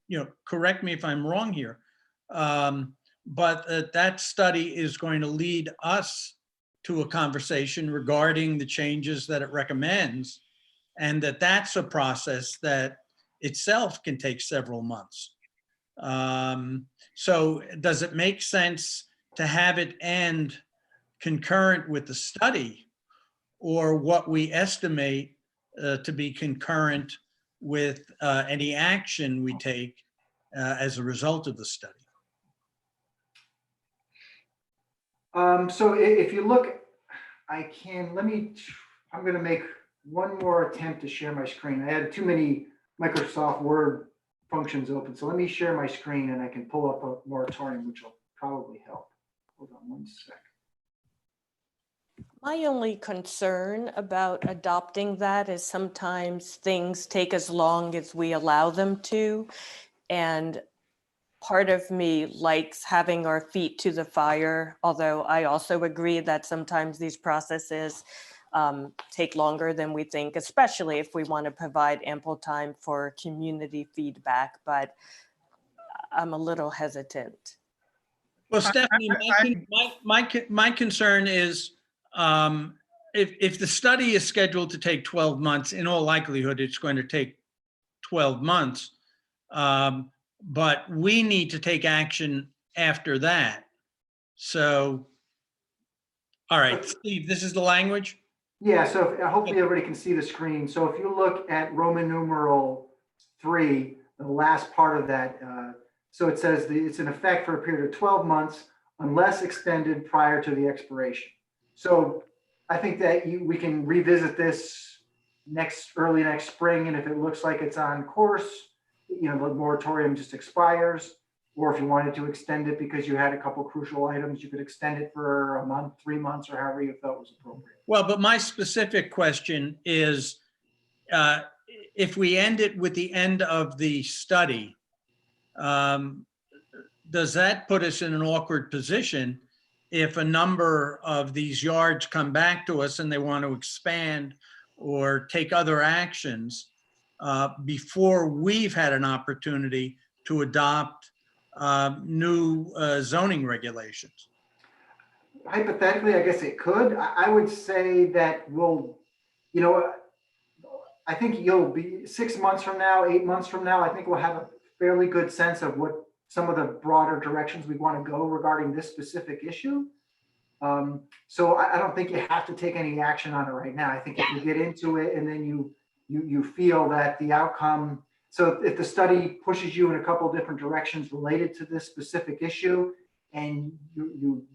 Speaker 2: correct me if I'm wrong here, but that study is going to lead us to a conversation regarding the changes that it recommends, and that's a process that itself can take several months. So does it make sense to have it end concurrent with the study, or what we estimate to be concurrent with any action we take as a result of the study?
Speaker 1: So if you look, I'm going to make one more attempt to share my screen. I had too many Microsoft Word functions open. So let me share my screen and I can pull up a moratorium, which will probably help. Hold on one sec.
Speaker 16: My only concern about adopting that is sometimes things take as long as we allow them to. And part of me likes having our feet to the fire, although I also agree that sometimes these processes take longer than we think, especially if we want to provide ample time for community feedback, but I'm a little hesitant.
Speaker 2: Well, Stephanie, my concern is if the study is scheduled to take 12 months, in all likelihood, it's going to take 12 months. But we need to take action after that. So, all right, Steve, this is the language?
Speaker 1: Yeah, so hopefully everybody can see the screen. So if you look at Roman numeral 3, the last part of that, so it says it's in effect for a period of 12 months unless extended prior to the expiration. So I think that we can revisit this early next spring, and if it looks like it's on course, the moratorium just expires. Or if you wanted to extend it because you had a couple crucial items, you could extend it for a month, 3 months, or however you felt was appropriate.
Speaker 2: Well, but my specific question is, if we end it with the end of the study, does that put us in an awkward position if a number of these yards come back to us and they want to expand or take other actions before we've had an opportunity to adopt new zoning regulations?
Speaker 1: Hypothetically, I guess it could. I would say that I think you'll be 6 months from now, 8 months from now, I think we'll have a fairly good sense of what some of the broader directions we want to go regarding this specific issue. So I don't think you have to take any action on it right now. I think if you get into it and then you feel that the outcome, so if the study pushes you in a couple of different directions related to this specific issue, and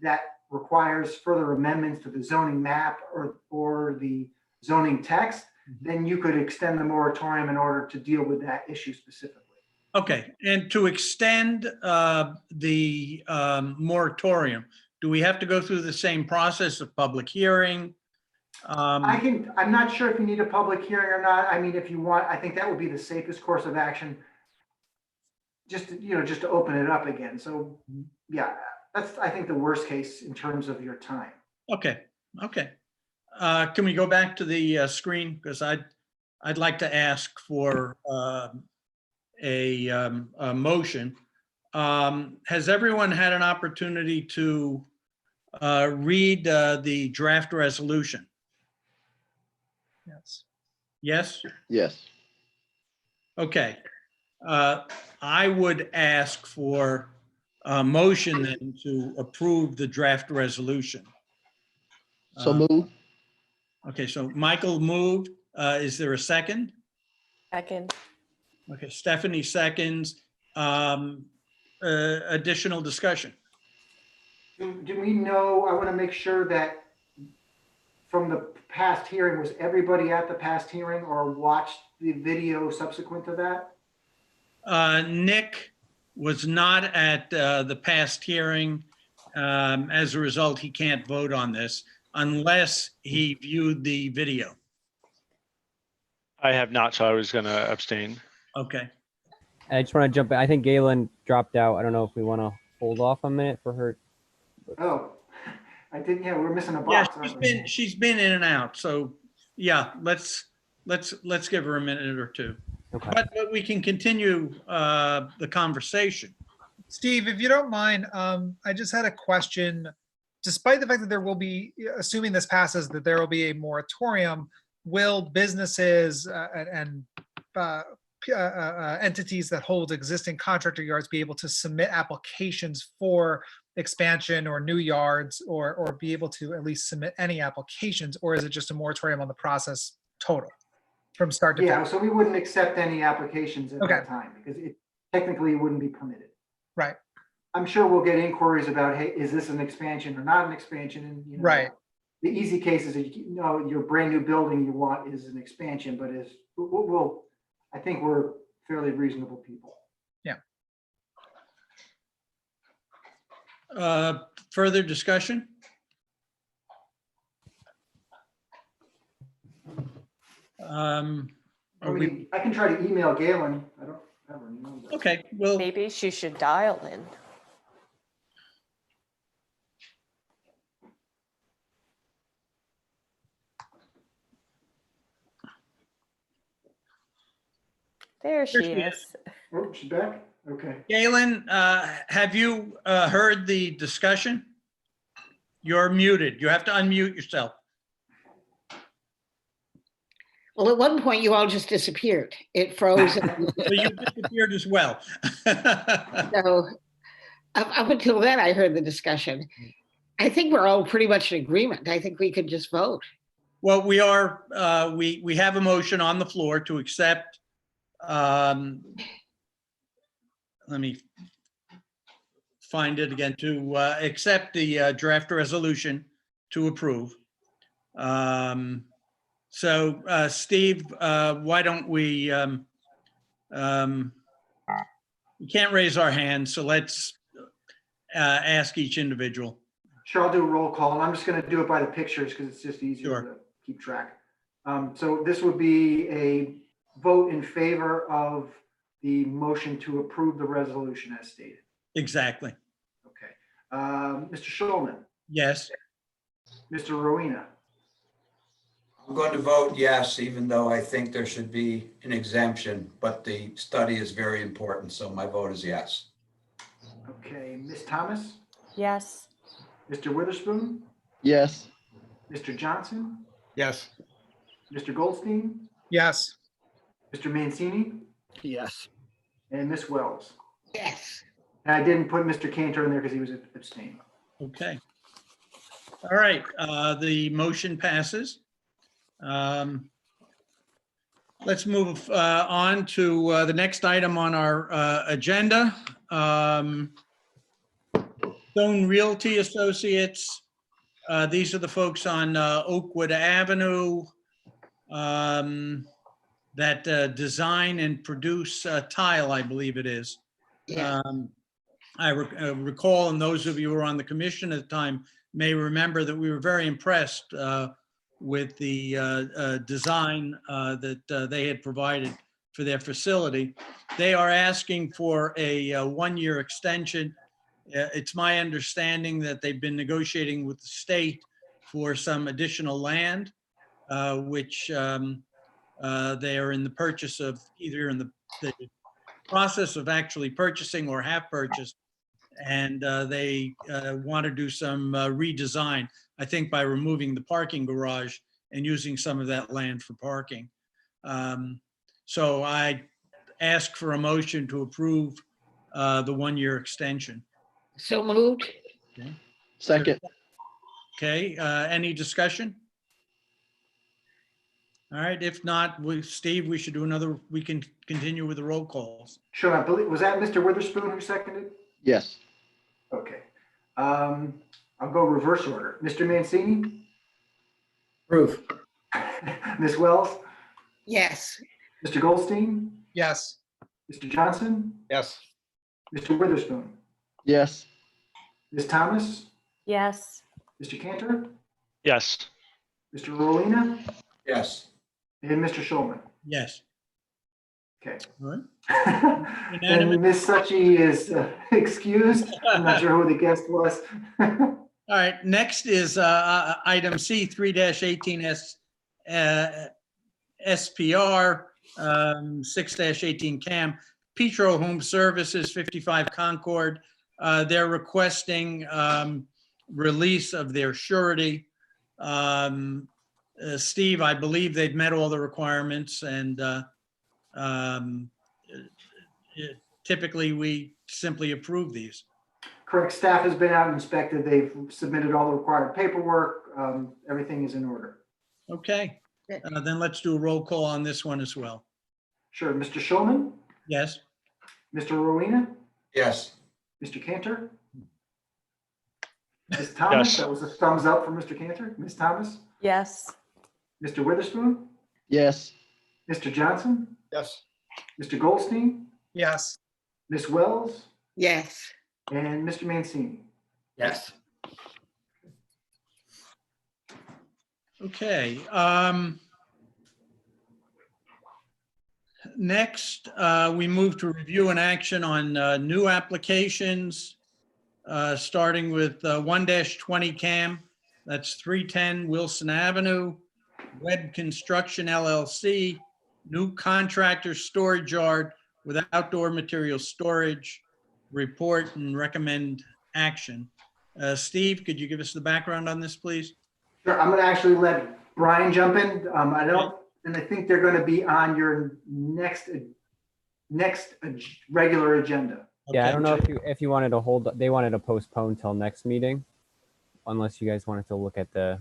Speaker 1: that requires further amendments to the zoning map or the zoning text, then you could extend the moratorium in order to deal with that issue specifically.
Speaker 2: Okay, and to extend the moratorium, do we have to go through the same process of public hearing?
Speaker 1: I'm not sure if you need a public hearing or not. I mean, if you want, I think that would be the safest course of action. Just to open it up again. So yeah, that's, I think, the worst case in terms of your time.
Speaker 2: Okay. Can we go back to the screen? Because I'd like to ask for a motion. Has everyone had an opportunity to read the draft resolution?
Speaker 6: Yes.
Speaker 2: Yes?
Speaker 17: Yes.
Speaker 2: Okay. I would ask for a motion then to approve the draft resolution.
Speaker 17: So move.
Speaker 2: Okay, so Michael moved. Is there a second?
Speaker 16: Second.
Speaker 2: Okay, Stephanie seconds. Additional discussion.
Speaker 1: Do we know, I want to make sure that from the past hearing, was everybody at the past hearing or watched the video subsequent to that?
Speaker 2: Nick was not at the past hearing. As a result, he can't vote on this unless he viewed the video.
Speaker 15: I have not, so I was going to abstain.
Speaker 2: Okay.
Speaker 3: I just want to jump in. I think Galen dropped out. I don't know if we want to hold off a minute for her.
Speaker 1: Oh, I didn't. Yeah, we're missing a
Speaker 2: Yeah,
Speaker 1: box.
Speaker 2: she's been in and out. So yeah, let's give her a minute or two.
Speaker 3: Okay.
Speaker 2: But we can continue the conversation.
Speaker 6: Steve, if you don't mind, I just had a question. Despite the fact that there will be, assuming this passes, that there will be a moratorium, will businesses and entities that hold existing contractor yards be able to submit applications for expansion or new yards, or be able to at least submit any applications, or is it just a moratorium on the process total from start to
Speaker 1: Yeah,
Speaker 6: finish?
Speaker 1: so we wouldn't accept any applications at that time because it technically wouldn't be permitted.
Speaker 6: Right.
Speaker 1: I'm sure we'll get inquiries about, hey, is this an expansion or not an expansion? And
Speaker 6: right.
Speaker 1: The easy cases, your brand new building you want is an expansion, but I think we're fairly reasonable people.
Speaker 6: Yeah.
Speaker 2: Further discussion?
Speaker 1: I can try to email Galen. I don't have her number.
Speaker 2: Okay, well,
Speaker 16: maybe she should dial in. There she is.
Speaker 1: Oh, she's back? Okay.
Speaker 2: Galen, have you heard the discussion? You're muted. You have to unmute yourself.
Speaker 12: Well, at one point you all just disappeared. It froze.
Speaker 2: So you disappeared as well.
Speaker 12: So up until then, I heard the discussion. I think we're all pretty much in agreement. I think we could just vote.
Speaker 2: Well, we are. We have a motion on the floor to accept. Let me find it again. To accept the draft resolution to approve. So, Steve, why don't we we can't raise our hands, so let's ask each individual.
Speaker 1: Sure, I'll do a roll call, and I'm just going to do it by the pictures because it's just easier
Speaker 2: Sure.
Speaker 1: to keep track. So this would be a vote in favor of the motion to approve the resolution as stated.
Speaker 2: Exactly.
Speaker 1: Okay. Mr. Schulman,
Speaker 2: Yes.
Speaker 1: Mr. Rowena,
Speaker 7: I'm going to vote yes, even though I think there should be an exemption, but the study is very important, so my vote is yes.
Speaker 1: okay, Ms. Thomas,
Speaker 16: Yes.
Speaker 1: Mr. Witherspoon,
Speaker 17: Yes.
Speaker 1: Mr. Johnson,
Speaker 18: Yes.
Speaker 1: Mr. Goldstein,
Speaker 6: Yes.
Speaker 1: Mr. Mancini,
Speaker 19: Yes.
Speaker 1: and Ms. Wells.
Speaker 12: Yes.
Speaker 1: And I didn't put Mr. Cantor in there because he was abstaining.
Speaker 2: Okay. All right, the motion passes. Let's move on to the next item on our agenda. Stone Realty Associates. These are the folks on Oakwood Avenue that design and produce tile, I believe it is.
Speaker 12: Yeah.
Speaker 2: I recall, and those of you who were on the commission at the time may remember that we were very impressed with the design that they had provided for their facility. They are asking for a one-year extension. It's my understanding that they've been negotiating with the state for some additional land, which they are in the purchase of, either in the process of actually purchasing or have purchased. And they want to do some redesign, I think, by removing the parking garage and using some of that land for parking. So I ask for a motion to approve the one-year extension.
Speaker 12: So moved.
Speaker 2: Okay.
Speaker 17: Second.
Speaker 2: Okay, any discussion? All right, if not, Steve, we should do another, we can continue with the roll calls.
Speaker 1: Sure, I believe, was that Mr. Witherspoon who seconded?
Speaker 17: Yes.
Speaker 1: Okay. I'll go reverse order. Mr. Mancini?
Speaker 5: Proof.
Speaker 1: Ms. Wells?
Speaker 12: Yes.
Speaker 1: Mr. Goldstein?
Speaker 6: Yes.
Speaker 1: Mr. Johnson?
Speaker 18: Yes.
Speaker 1: Mr. Witherspoon?
Speaker 17: Yes.
Speaker 1: Ms. Thomas?
Speaker 16: Yes.
Speaker 1: Mr. Cantor?
Speaker 15: Yes.
Speaker 1: Mr. Rowena?
Speaker 7: Yes.
Speaker 1: And Mr. Schulman?
Speaker 2: Yes.
Speaker 1: Okay.
Speaker 2: All right.
Speaker 1: And Ms. Suchi is excused. I'm not sure who the guest was.
Speaker 2: All right, next is item C, 3-18 SPR, 6-18 CAM, Petro Home Services, 55 Concord. They're requesting release of their surety. Steve, I believe they've met all the requirements, and typically we simply approve these.
Speaker 1: Correct. Staff has been out and inspected. They've submitted all the required paperwork. Everything is in order.
Speaker 2: Okay, then let's do a roll call on this one as well.
Speaker 1: Sure. Mr. Schulman?
Speaker 2: Yes.
Speaker 1: Mr. Rowena?
Speaker 7: Yes.
Speaker 1: Mr. Cantor? Ms. Thomas?
Speaker 15: Yes.
Speaker 1: That was a thumbs up for Mr. Cantor. Ms. Thomas?
Speaker 16: Yes.
Speaker 1: Mr. Witherspoon?
Speaker 17: Yes.
Speaker 1: Mr. Johnson?
Speaker 18: Yes.
Speaker 1: Mr. Goldstein?
Speaker 6: Yes.
Speaker 1: Ms. Wells?
Speaker 12: Yes.
Speaker 1: And Mr. Mancini?
Speaker 5: Yes.
Speaker 2: Okay. Next, we move to review and action on new applications, starting with 1-20 CAM. That's 310 Wilson Avenue, Web Construction LLC, new contractor storage yard with outdoor material storage, report and recommend action. Steve, could you give us the background on this, please?
Speaker 1: Sure. I'm going to actually let Brian jump in. And I think they're going to be on your next regular agenda.
Speaker 3: Yeah, I
Speaker 2: Okay.
Speaker 3: don't know if you wanted to hold, they wanted to postpone till next meeting, unless you guys wanted to look at the.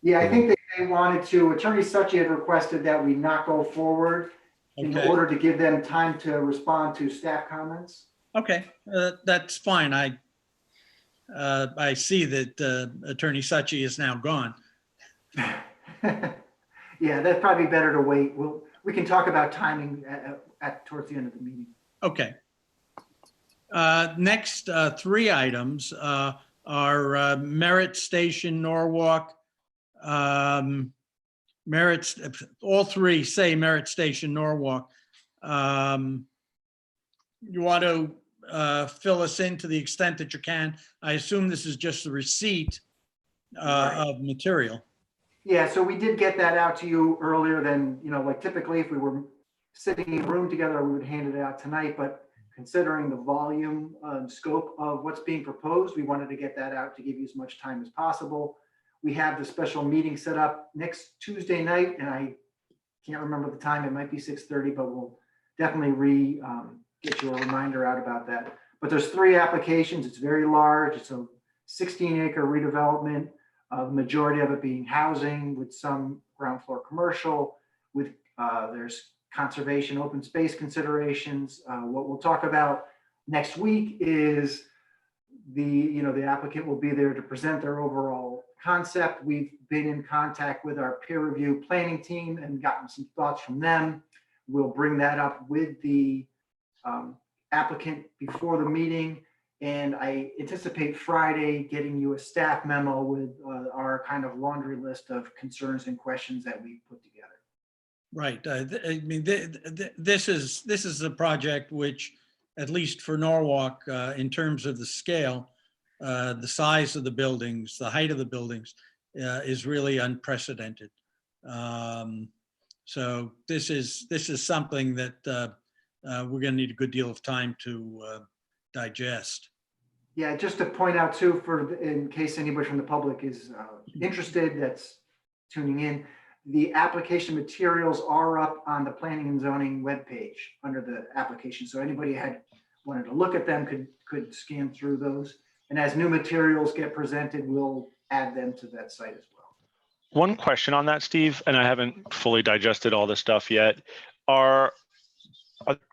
Speaker 1: Yeah, I think they wanted to. Attorney Suchi had requested that we not go forward in
Speaker 2: Okay.
Speaker 1: order to give them time to respond to staff comments.
Speaker 2: Okay, that's fine. I see that Attorney Suchi is now gone.
Speaker 1: Yeah, that's probably better to wait. We can talk about timing towards the end of the meeting.
Speaker 2: Okay. Next, three items are Merit Station, Norwalk. All three say Merit Station, Norwalk. You want to fill us in to the extent that you can? I assume this is just the receipt of material.
Speaker 1: Yeah, so we did get that out to you earlier than, like typically if we were sitting in a room together, we would hand it out tonight, but considering the volume and scope of what's being proposed, we wanted to get that out to give you as much time as possible. We have the special meeting set up next Tuesday night, and I can't remember the time. It might be 6:30, but we'll definitely get you a reminder out about that. But there's three applications. It's very large. It's a 16-acre redevelopment. The majority of it being housing with some ground floor commercial. With there's conservation, open space considerations. What we'll talk about next week is the applicant will be there to present their overall concept. We've been in contact with our peer review planning team and gotten some thoughts from them. We'll bring that up with the applicant before the meeting. And I anticipate Friday getting you a staff memo with our kind of laundry list of concerns and questions that we put together.
Speaker 2: Right. I mean, this is a project which, at least for Norwalk, in terms of the scale, the size of the buildings, the height of the buildings, is really unprecedented. So this is something that we're going to need a good deal of time to digest.
Speaker 1: Yeah, just to point out too, in case anybody from the public is interested, that's tuning in, the application materials are up on the Planning and Zoning webpage under the application. So anybody had wanted to look at them could scan through those. And as new materials get presented, we'll add them to that site as well.
Speaker 15: One question on that, Steve, and I haven't fully digested all this stuff yet. Are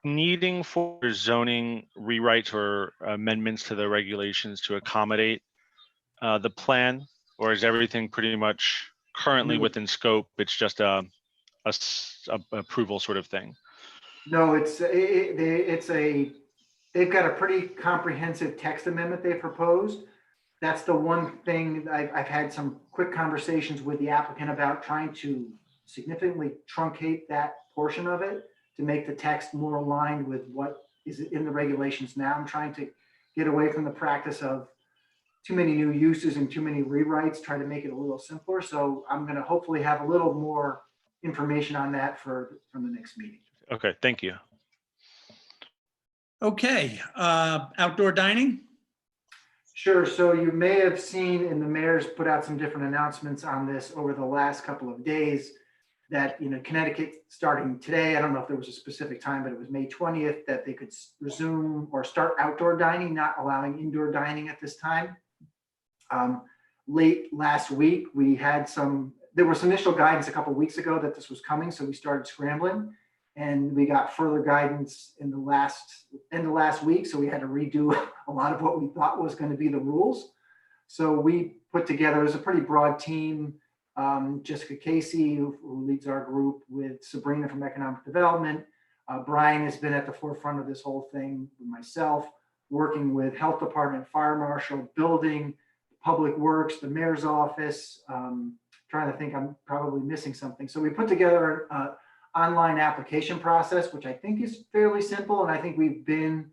Speaker 15: needing for zoning rewrites or amendments to the regulations to accommodate the plan, or is everything pretty much currently within scope? It's just a approval sort of thing.
Speaker 1: No, they've got a pretty comprehensive text amendment they proposed. That's the one thing I've had some quick conversations with the applicant about, trying to significantly truncate that portion of it to make the text more aligned with what is in the regulations now. I'm trying to get away from the practice of too many new uses and too many rewrites, try to make it a little simpler. So I'm going to hopefully have a little more information on that from the next meeting.
Speaker 15: Okay, thank you.
Speaker 2: Okay, outdoor dining?
Speaker 1: Sure. So you may have seen, and the mayor's put out some different announcements on this over the last couple of days, that Connecticut starting today, I don't know if there was a specific time, but it was May 20th, that they could resume or start outdoor dining, not allowing indoor dining at this time. Late last week, there was some initial guidance a couple of weeks ago that this was coming, so we started scrambling, and we got further guidance in the last week, so we had to redo a lot of what we thought was going to be the rules. So we put together, it was a pretty broad team, Jessica Casey, who leads our group, with Sabrina from Economic Development. Brian has been at the forefront of this whole thing with myself, working with Health Department, Fire Marshal, Building, Public Works, the Mayor's Office. Trying to think, I'm probably missing something. So we put together an online application process, which I think is fairly simple. And I think we've been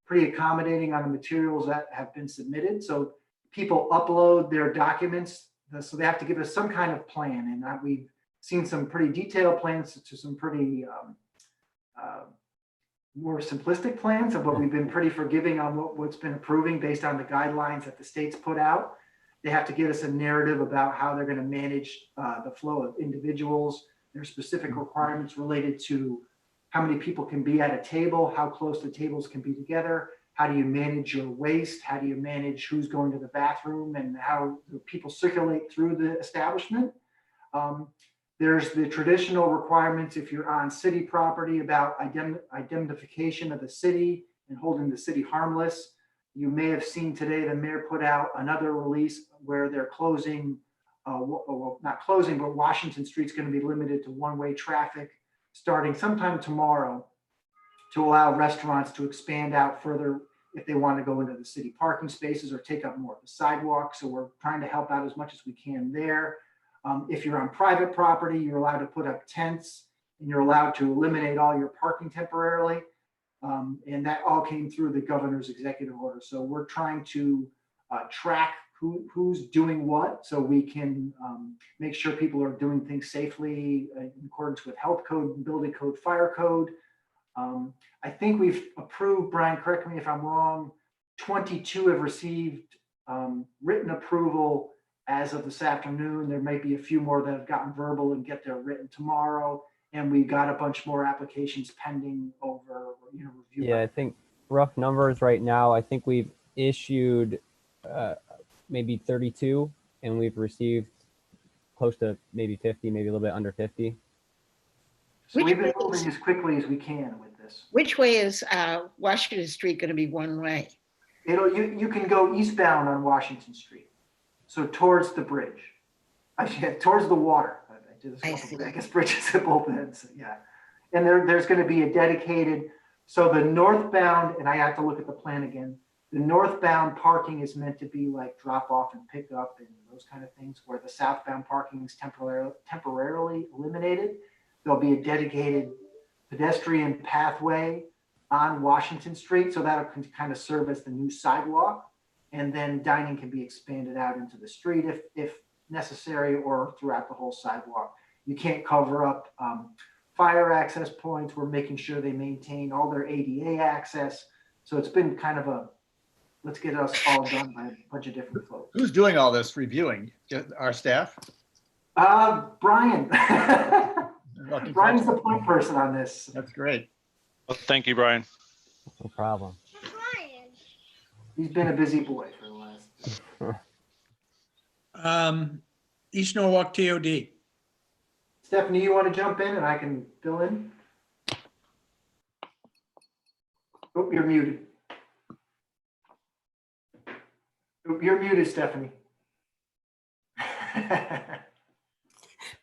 Speaker 1: pretty accommodating on the materials that have been submitted. So people upload their documents. So they have to give us some kind of plan. And we've seen some pretty detailed plans to some pretty more simplistic plans, but we've been pretty forgiving on what's been approving based on the guidelines that the state's put out. They have to give us a narrative about how they're going to manage the flow of individuals. There are specific requirements related to how many people can be at a table, how close the tables can be together, how do you manage your waste, how do you manage who's going to the bathroom, and how do people circulate through the establishment. There's the traditional requirements if you're on city property about identification of the city and holding the city harmless. You may have seen today the mayor put out another release where they're closing, well, not closing, but Washington Street's going to be limited to one-way traffic starting sometime tomorrow. to allow restaurants to expand out further if they want to go into the city parking spaces or take up more of the sidewalk. So we're trying to help out as much as we can there. If you're on private property, you're allowed to put up tents and you're allowed to eliminate all your parking temporarily. And that all came through the governor's executive order. So we're trying to track who's doing what so we can make sure people are doing things safely in accordance with health code, building code, fire code. I think we've approved, Brian, correct me if I'm wrong, 22 have received written approval as of this afternoon. There might be a few more that have gotten verbal and get their written tomorrow. And we got a bunch more applications pending over, review.
Speaker 3: Yeah, I think rough numbers right now, I think we've issued maybe 32 and we've received close to maybe 50, maybe a little bit under 50.
Speaker 1: So we've been moving as quickly as we can with this.
Speaker 12: Which way is Washington Street going to be one way?
Speaker 1: You can go eastbound on Washington Street. So towards the bridge, towards the water. I guess bridges at both ends, yeah. And there's going to be a dedicated, so the northbound, and I have to look at the plan again, the northbound parking is meant to be like drop off and pick up and those kind of things, where the southbound parking is temporarily eliminated. There'll be a dedicated pedestrian pathway on Washington Street, so that can kind of serve as the new sidewalk. And then dining can be expanded out into the street if necessary, or throughout the whole sidewalk. You can't cover up fire access points. We're making sure they maintain all their ADA access. So it's been kind of a, let's get us all done by a bunch of different folks.
Speaker 18: Who's doing all this reviewing? Just our staff?
Speaker 1: Brian.
Speaker 18: Well,
Speaker 1: Brian's the point person on this.
Speaker 18: That's great.
Speaker 15: Well, thank you, Brian.
Speaker 3: No problem.
Speaker 1: He's been a busy boy for the last.
Speaker 2: East Norwalk TOD.
Speaker 1: Stephanie, you want to jump in and I can fill in? Oh, you're muted. Oh, you're muted, Stephanie.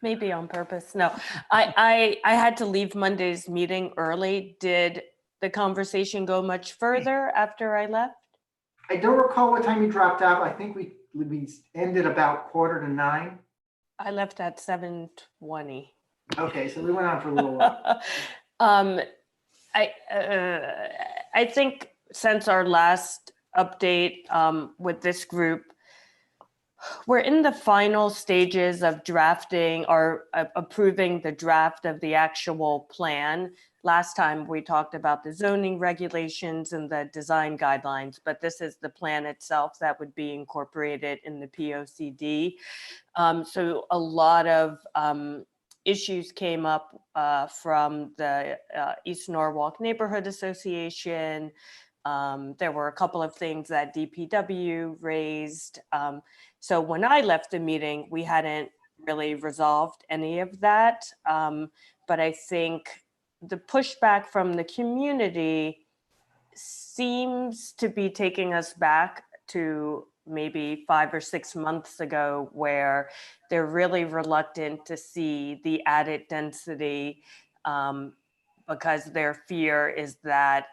Speaker 16: Maybe on purpose. No, I had to leave Monday's meeting early. Did the conversation go much further after I left?
Speaker 1: I don't recall what time you dropped out. I think we ended about 8:45.
Speaker 16: I left at 7:20.
Speaker 1: Okay, so we went on for a little while.
Speaker 16: I think since our last update with this group, we're in the final stages of drafting or approving the draft of the actual plan. Last time we talked about the zoning regulations and the design guidelines, but this is the plan itself that would be incorporated in the POCD. So a lot of issues came up from the East Norwalk Neighborhood Association. There were a couple of things that DPW raised. So when I left the meeting, we hadn't really resolved any of that. But I think the pushback from the community seems to be taking us back to maybe 5 or 6 months ago, where they're really reluctant to see the added density because their fear is that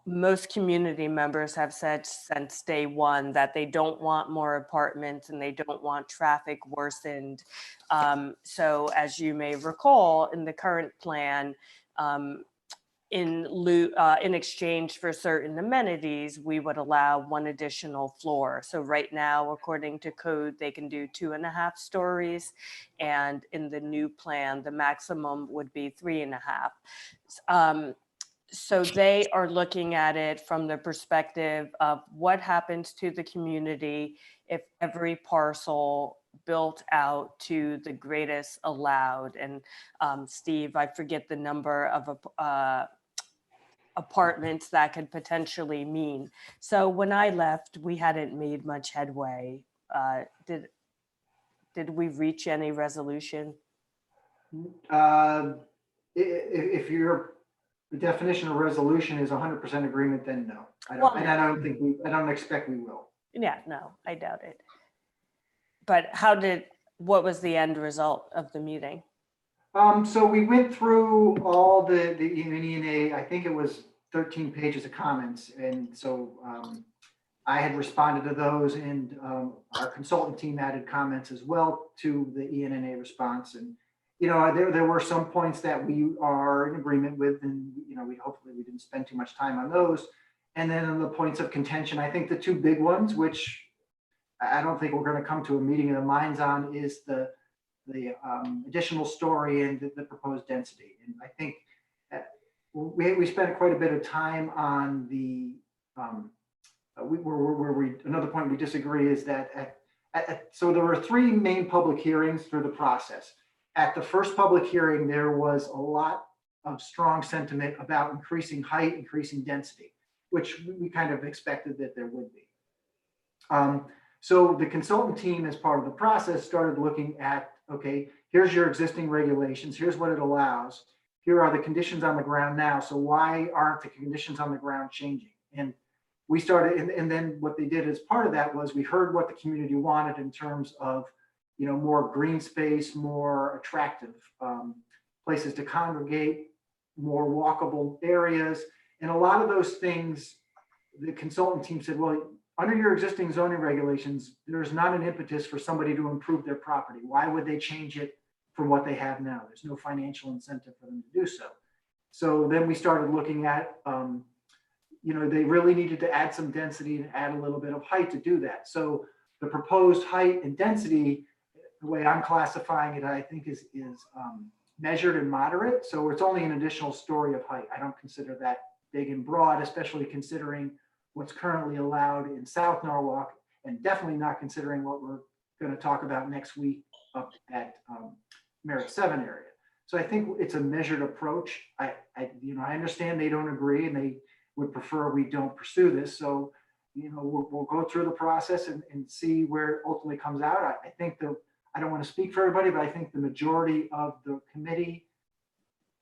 Speaker 16: most community members have said since day one that they don't want more apartments and they don't want traffic worsened. So as you may recall, in the current plan, in exchange for certain amenities, we would allow 1 additional floor. So right now, according to code, they can do 2.5 stories. And in the new plan, the maximum would be 3.5. So they are looking at it from the perspective of what happens to the community if every parcel built out to the greatest allowed. And Steve, I forget the number of apartments that could potentially mean. So when I left, we hadn't made much headway. Did we reach any resolution?
Speaker 1: If the definition of resolution is 100% agreement, then no. I don't expect we will.
Speaker 16: Yeah, no, I doubt it. But what was the end result of the meeting?
Speaker 1: So we went through all the E&A, I think it was 13 pages of comments. And so I had responded to those, and our consultant team added comments as well to the E&A response. And, you know, there were some points that we are in agreement with, and, you know, hopefully we didn't spend too much time on those. And then on the points of contention, I think the two big ones, which I don't think we're going to come to a meeting of the minds on, is the additional story and the proposed density. And I think we spent quite a bit of time on the another point we disagree is that so there were three main public hearings through the process. At the first public hearing, there was a lot of strong sentiment about increasing height, increasing density, which we kind of expected that there would be. So the consultant team, as part of the process, started looking at, okay, here's your existing regulations, here's what it allows, here are the conditions on the ground now, so why aren't the conditions on the ground changing? And we started, and then what they did as part of that was we heard what the community wanted in terms of, you know, more green space, more attractive places to congregate, more walkable areas. And a lot of those things, the consultant team said, well, under your existing zoning regulations, there's not an impetus for somebody to improve their property. Why would they change it from what they have now? There's no financial incentive for them to do so. So then we started looking at, you know, they really needed to add some density and add a little bit of height to do that. So the proposed height and density, the way I'm classifying it, I think is measured and moderate. So it's only an additional story of height. I don't consider that big and broad, especially considering what's currently allowed in South Norwalk, and definitely not considering what we're going to talk about next week up at Merit 7 area. So I think it's a measured approach. I understand they don't agree and they would prefer we don't pursue this. So, you know, we'll go through the process and see where it ultimately comes out. I think I don't want to speak for everybody, but I think the majority of the committee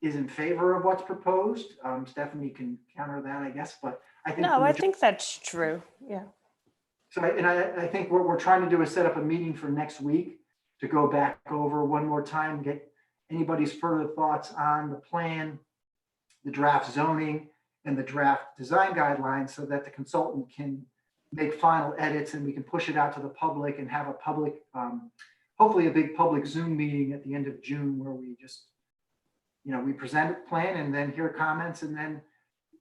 Speaker 1: is in favor of what's proposed. Stephanie can counter that, I guess, but I think.
Speaker 16: No, I think that's true. Yeah.
Speaker 1: So, I think what we're trying to do is set up a meeting for next week to go back over one more time, get anybody's further thoughts on the plan, the draft zoning, and the draft design guidelines, so that the consultant can make final edits and we can push it out to the public and have a public, hopefully a big public Zoom meeting at the end of June where we just, you know, we present a plan and then hear comments, and then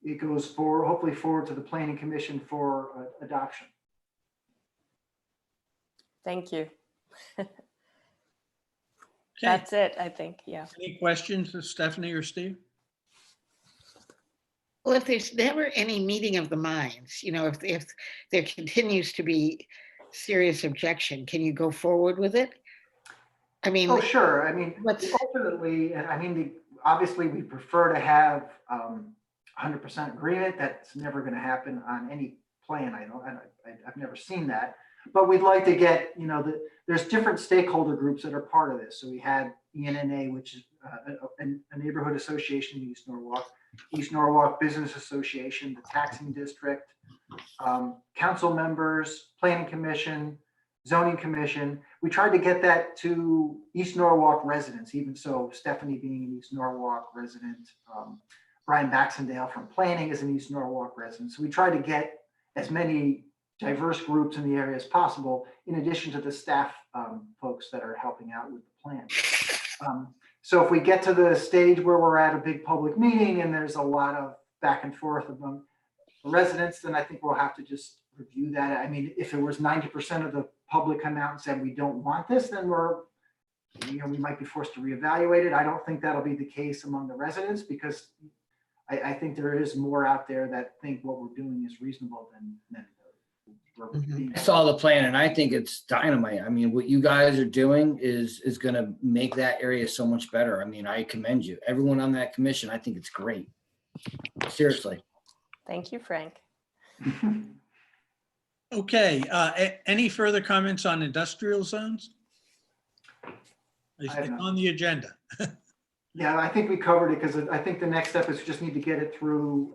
Speaker 1: it goes forward, hopefully forward to the Planning Commission for adoption.
Speaker 16: Thank you.
Speaker 2: Okay.
Speaker 16: That's it, I think. Yeah.
Speaker 2: Any questions of Stephanie or Steve?
Speaker 12: Well, if there's never any meeting of the minds, you know, if there continues to be serious objection, can you go forward with it? I mean,
Speaker 1: oh, sure. I mean, ultimately, I mean, obviously we prefer to have 100% agreement. That's never going to happen on any plan. I've never seen that, but we'd like to get, you know, there's different stakeholder groups that are part of this. So we had ENNA, which is a neighborhood association in East Norwalk, East Norwalk Business Association, the taxing district, council members, planning commission, zoning commission. We tried to get that to East Norwalk residents, even so Stephanie being an East Norwalk resident, Brian Baxendale from planning is an East Norwalk resident. So we tried to get as many diverse groups in the area as possible, in addition to the staff folks that are helping out with the plan. So if we get to the stage where we're at a big public meeting and there's a lot of back and forth among the residents, then I think we'll have to just review that. I mean, if it was 90% of the public come out and said, we don't want this, then we might be forced to reevaluate it. I don't think that'll be the case among the residents, because I think there is more out there that think what we're doing is reasonable than
Speaker 5: I saw the plan and I think it's dynamite. I mean, what you guys are doing is going to make that area so much better. I mean, I commend you. Everyone on that commission, I think it's great. Seriously.
Speaker 16: Thank you, Frank.
Speaker 2: Okay, any further comments on industrial zones? It's on the agenda.
Speaker 1: Yeah, I think we covered it, because I think the next step is just need to get it through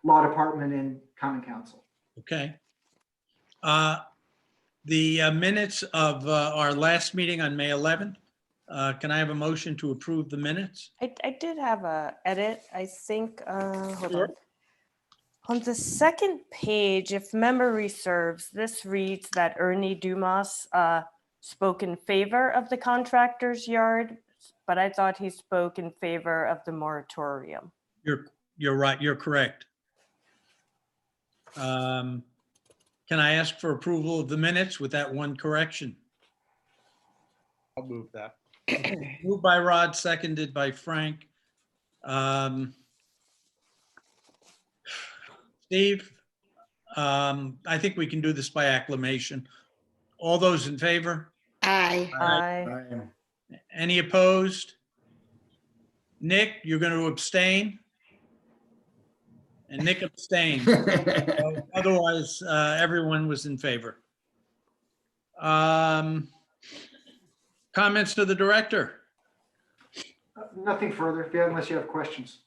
Speaker 1: law department and common council.
Speaker 2: Okay. The minutes of our last meeting on May 11th Can I have a motion to approve the minutes?
Speaker 16: I did have a edit, I think, hold
Speaker 2: Sure.
Speaker 16: on. On the second page, if memory serves, this reads that Ernie Dumas spoke in favor of the contractor's yard, but I thought he spoke in favor of the moratorium.
Speaker 2: You're right, you're correct. Can I ask for approval of the minutes with that one correction?
Speaker 18: I'll move that.
Speaker 2: Moved by Rod, seconded by Frank. Steve, I think we can do this by acclamation. All those in favor?
Speaker 12: Aye.
Speaker 16: Aye.
Speaker 2: Any opposed? Nick, you're going to abstain? And Nick abstained. So otherwise, everyone was in favor. Comments to the director?
Speaker 1: Nothing further, unless you have questions.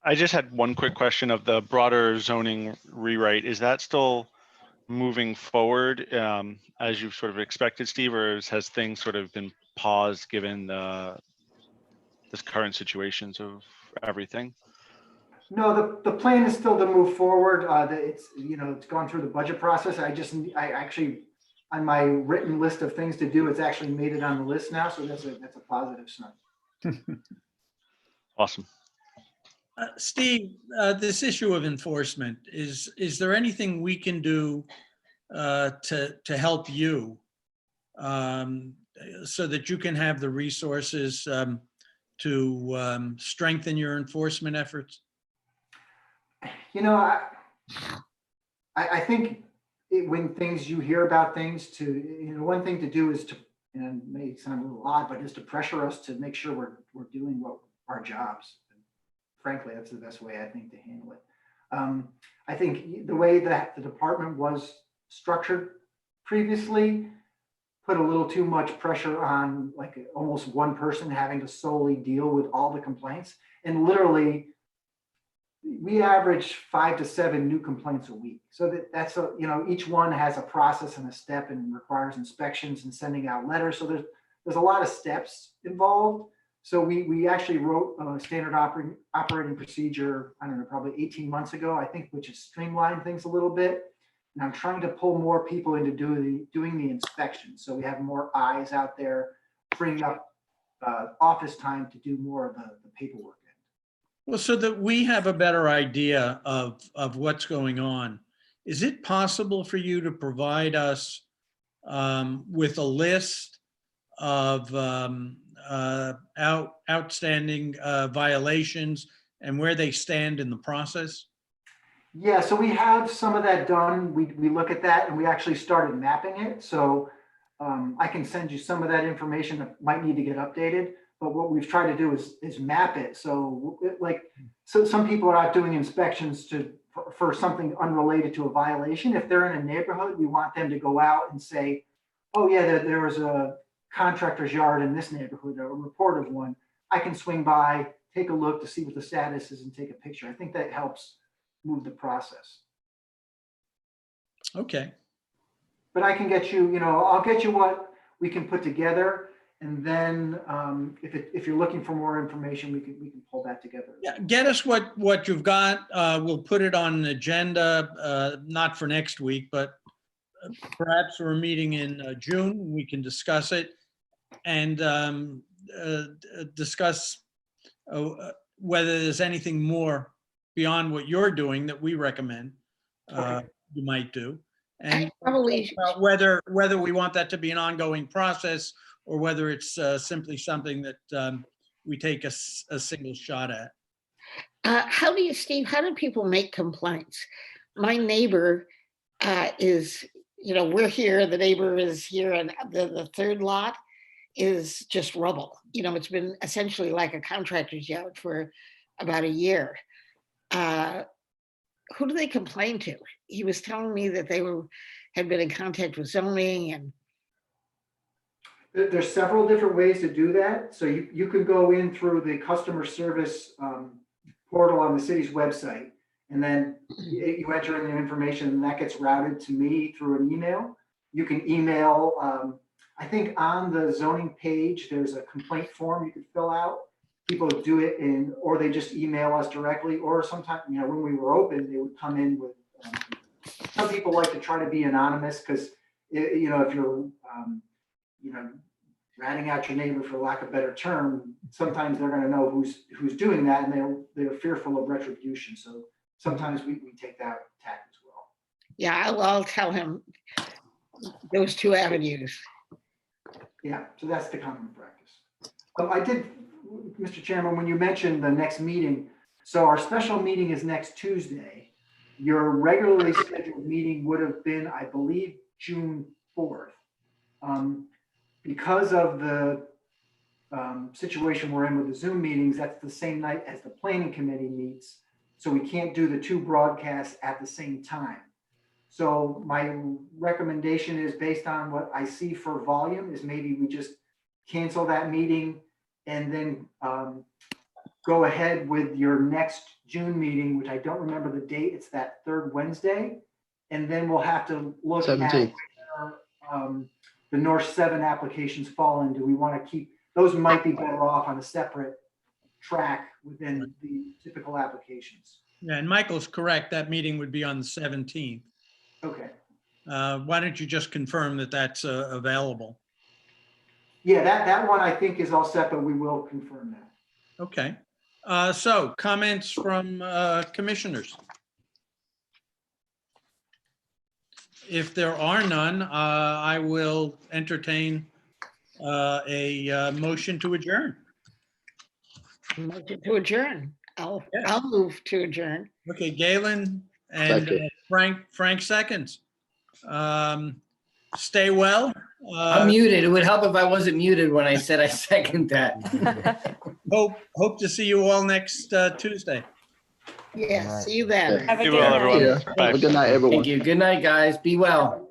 Speaker 15: I just had one quick question of the broader zoning rewrite. Is that still moving forward as you've sort of expected, Steve, or has things sort of been paused given this current situations of everything?
Speaker 1: No, the plan is still to move forward. It's gone through the budget process. I actually, on my written list of things to do, it's actually made it on the list now. So that's a positive sign.
Speaker 15: Awesome.
Speaker 2: Steve, this issue of enforcement, is there anything we can do to help you so that you can have the resources to strengthen your enforcement efforts?
Speaker 1: I think when you hear about things, one thing to do is to, and it may sound a little odd, but is to pressure us to make sure we're doing what our jobs. Frankly, that's the best way I think to handle it. I think the way that the department was structured previously put a little too much pressure on like almost one person having to solely deal with all the complaints. And literally, we average 5 to 7 new complaints a week. So that's each one has a process and a step and requires inspections and sending out letters. So there's a lot of steps involved. So we actually wrote a standard operating procedure, I don't know, probably 18 months ago, I think, which has streamlined things a little bit. And I'm trying to pull more people into doing the inspections. So we have more eyes out there, freeing up office time to do more of the paperwork.
Speaker 2: Well, so that we have a better idea of what's going on, is it possible for you to provide us with a list of outstanding violations and where they stand in the process?
Speaker 1: Yeah, so we have some of that done. We look at that and we actually started mapping it. So I can send you some of that information that might need to get updated. But what we've tried to do is map it. So so some people are out doing inspections for something unrelated to a violation. If they're in a neighborhood, we want them to go out and say, oh yeah, there was a contractor's yard in this neighborhood, a report of one. I can swing by, take a look to see what the status is and take a picture. I think that helps move the process.
Speaker 2: Okay.
Speaker 1: But I can get you, I'll get you what we can put together. And then if you're looking for more information, we can pull that together.
Speaker 2: Yeah, get us what you've got. We'll put it on an agenda, not for next week, but perhaps for a meeting in June. We can discuss it and discuss whether there's anything more beyond what you're doing that we recommend you might do, and whether we want that to be an ongoing process or whether it's simply something that we take a single shot at.
Speaker 12: Steve, how do people make complaints? My neighbor is, we're here, the neighbor is here, and the third lot is just rubble. It's been essentially like a contractor's yard for about a year. Who do they complain to? He was telling me that they had been in contact with zoning and.
Speaker 1: There's several different ways to do that. So you could go in through the customer service portal on the city's website, and then you enter in the information and that gets routed to me through an email. You can email, I think on the zoning page, there's a complaint form you could fill out. People do it or they just email us directly, or sometimes, when we were open, they would come in with, some people like to try to be anonymous because, if you're, ratting out your neighbor, for lack of a better term, sometimes they're going to know who's doing that, and they're fearful of retribution. So sometimes we take that tack as well.
Speaker 12: Yeah, I'll tell him those two avenues.
Speaker 1: Yeah, so that's the common practice. I did, Mr. Chairman, when you mentioned the next meeting, so our special meeting is next Tuesday. Your regularly scheduled meeting would have been, I believe, June 4th. Because of the situation we're in with the Zoom meetings, that's the same night as the planning committee meets. So we can't do the two broadcasts at the same time. So my recommendation is, based on what I see for volume, is maybe we just cancel that meeting and then go ahead with your next June meeting, which I don't remember the date. It's that third Wednesday. And then we'll have to look
Speaker 17: 17th.
Speaker 1: at the North 7 applications fall in. Do we want to keep, those might be better off on a separate track within the typical applications.
Speaker 2: Yeah, and Michael's correct. That meeting would be on the 17th.
Speaker 1: Okay.
Speaker 2: Why don't you just confirm that that's available?
Speaker 1: Yeah, that one I think is all set, but we will confirm that.
Speaker 2: Okay. So comments from commissioners? If there are none, I will entertain a motion to adjourn.
Speaker 12: Motion to adjourn. I'll move to adjourn.
Speaker 2: Okay, Galen and Frank seconds. Stay well.
Speaker 5: I'm muted. It would help if I wasn't muted when I said I second that.
Speaker 2: Hope to see you all next Tuesday.
Speaker 12: Yeah, see you then.
Speaker 16: Have a
Speaker 15: Be
Speaker 16: good
Speaker 15: well,
Speaker 16: night.
Speaker 15: everyone.
Speaker 17: Yeah.
Speaker 15: Bye.
Speaker 17: Have a good night, everyone.
Speaker 5: Thank you. Good night, guys. Be well.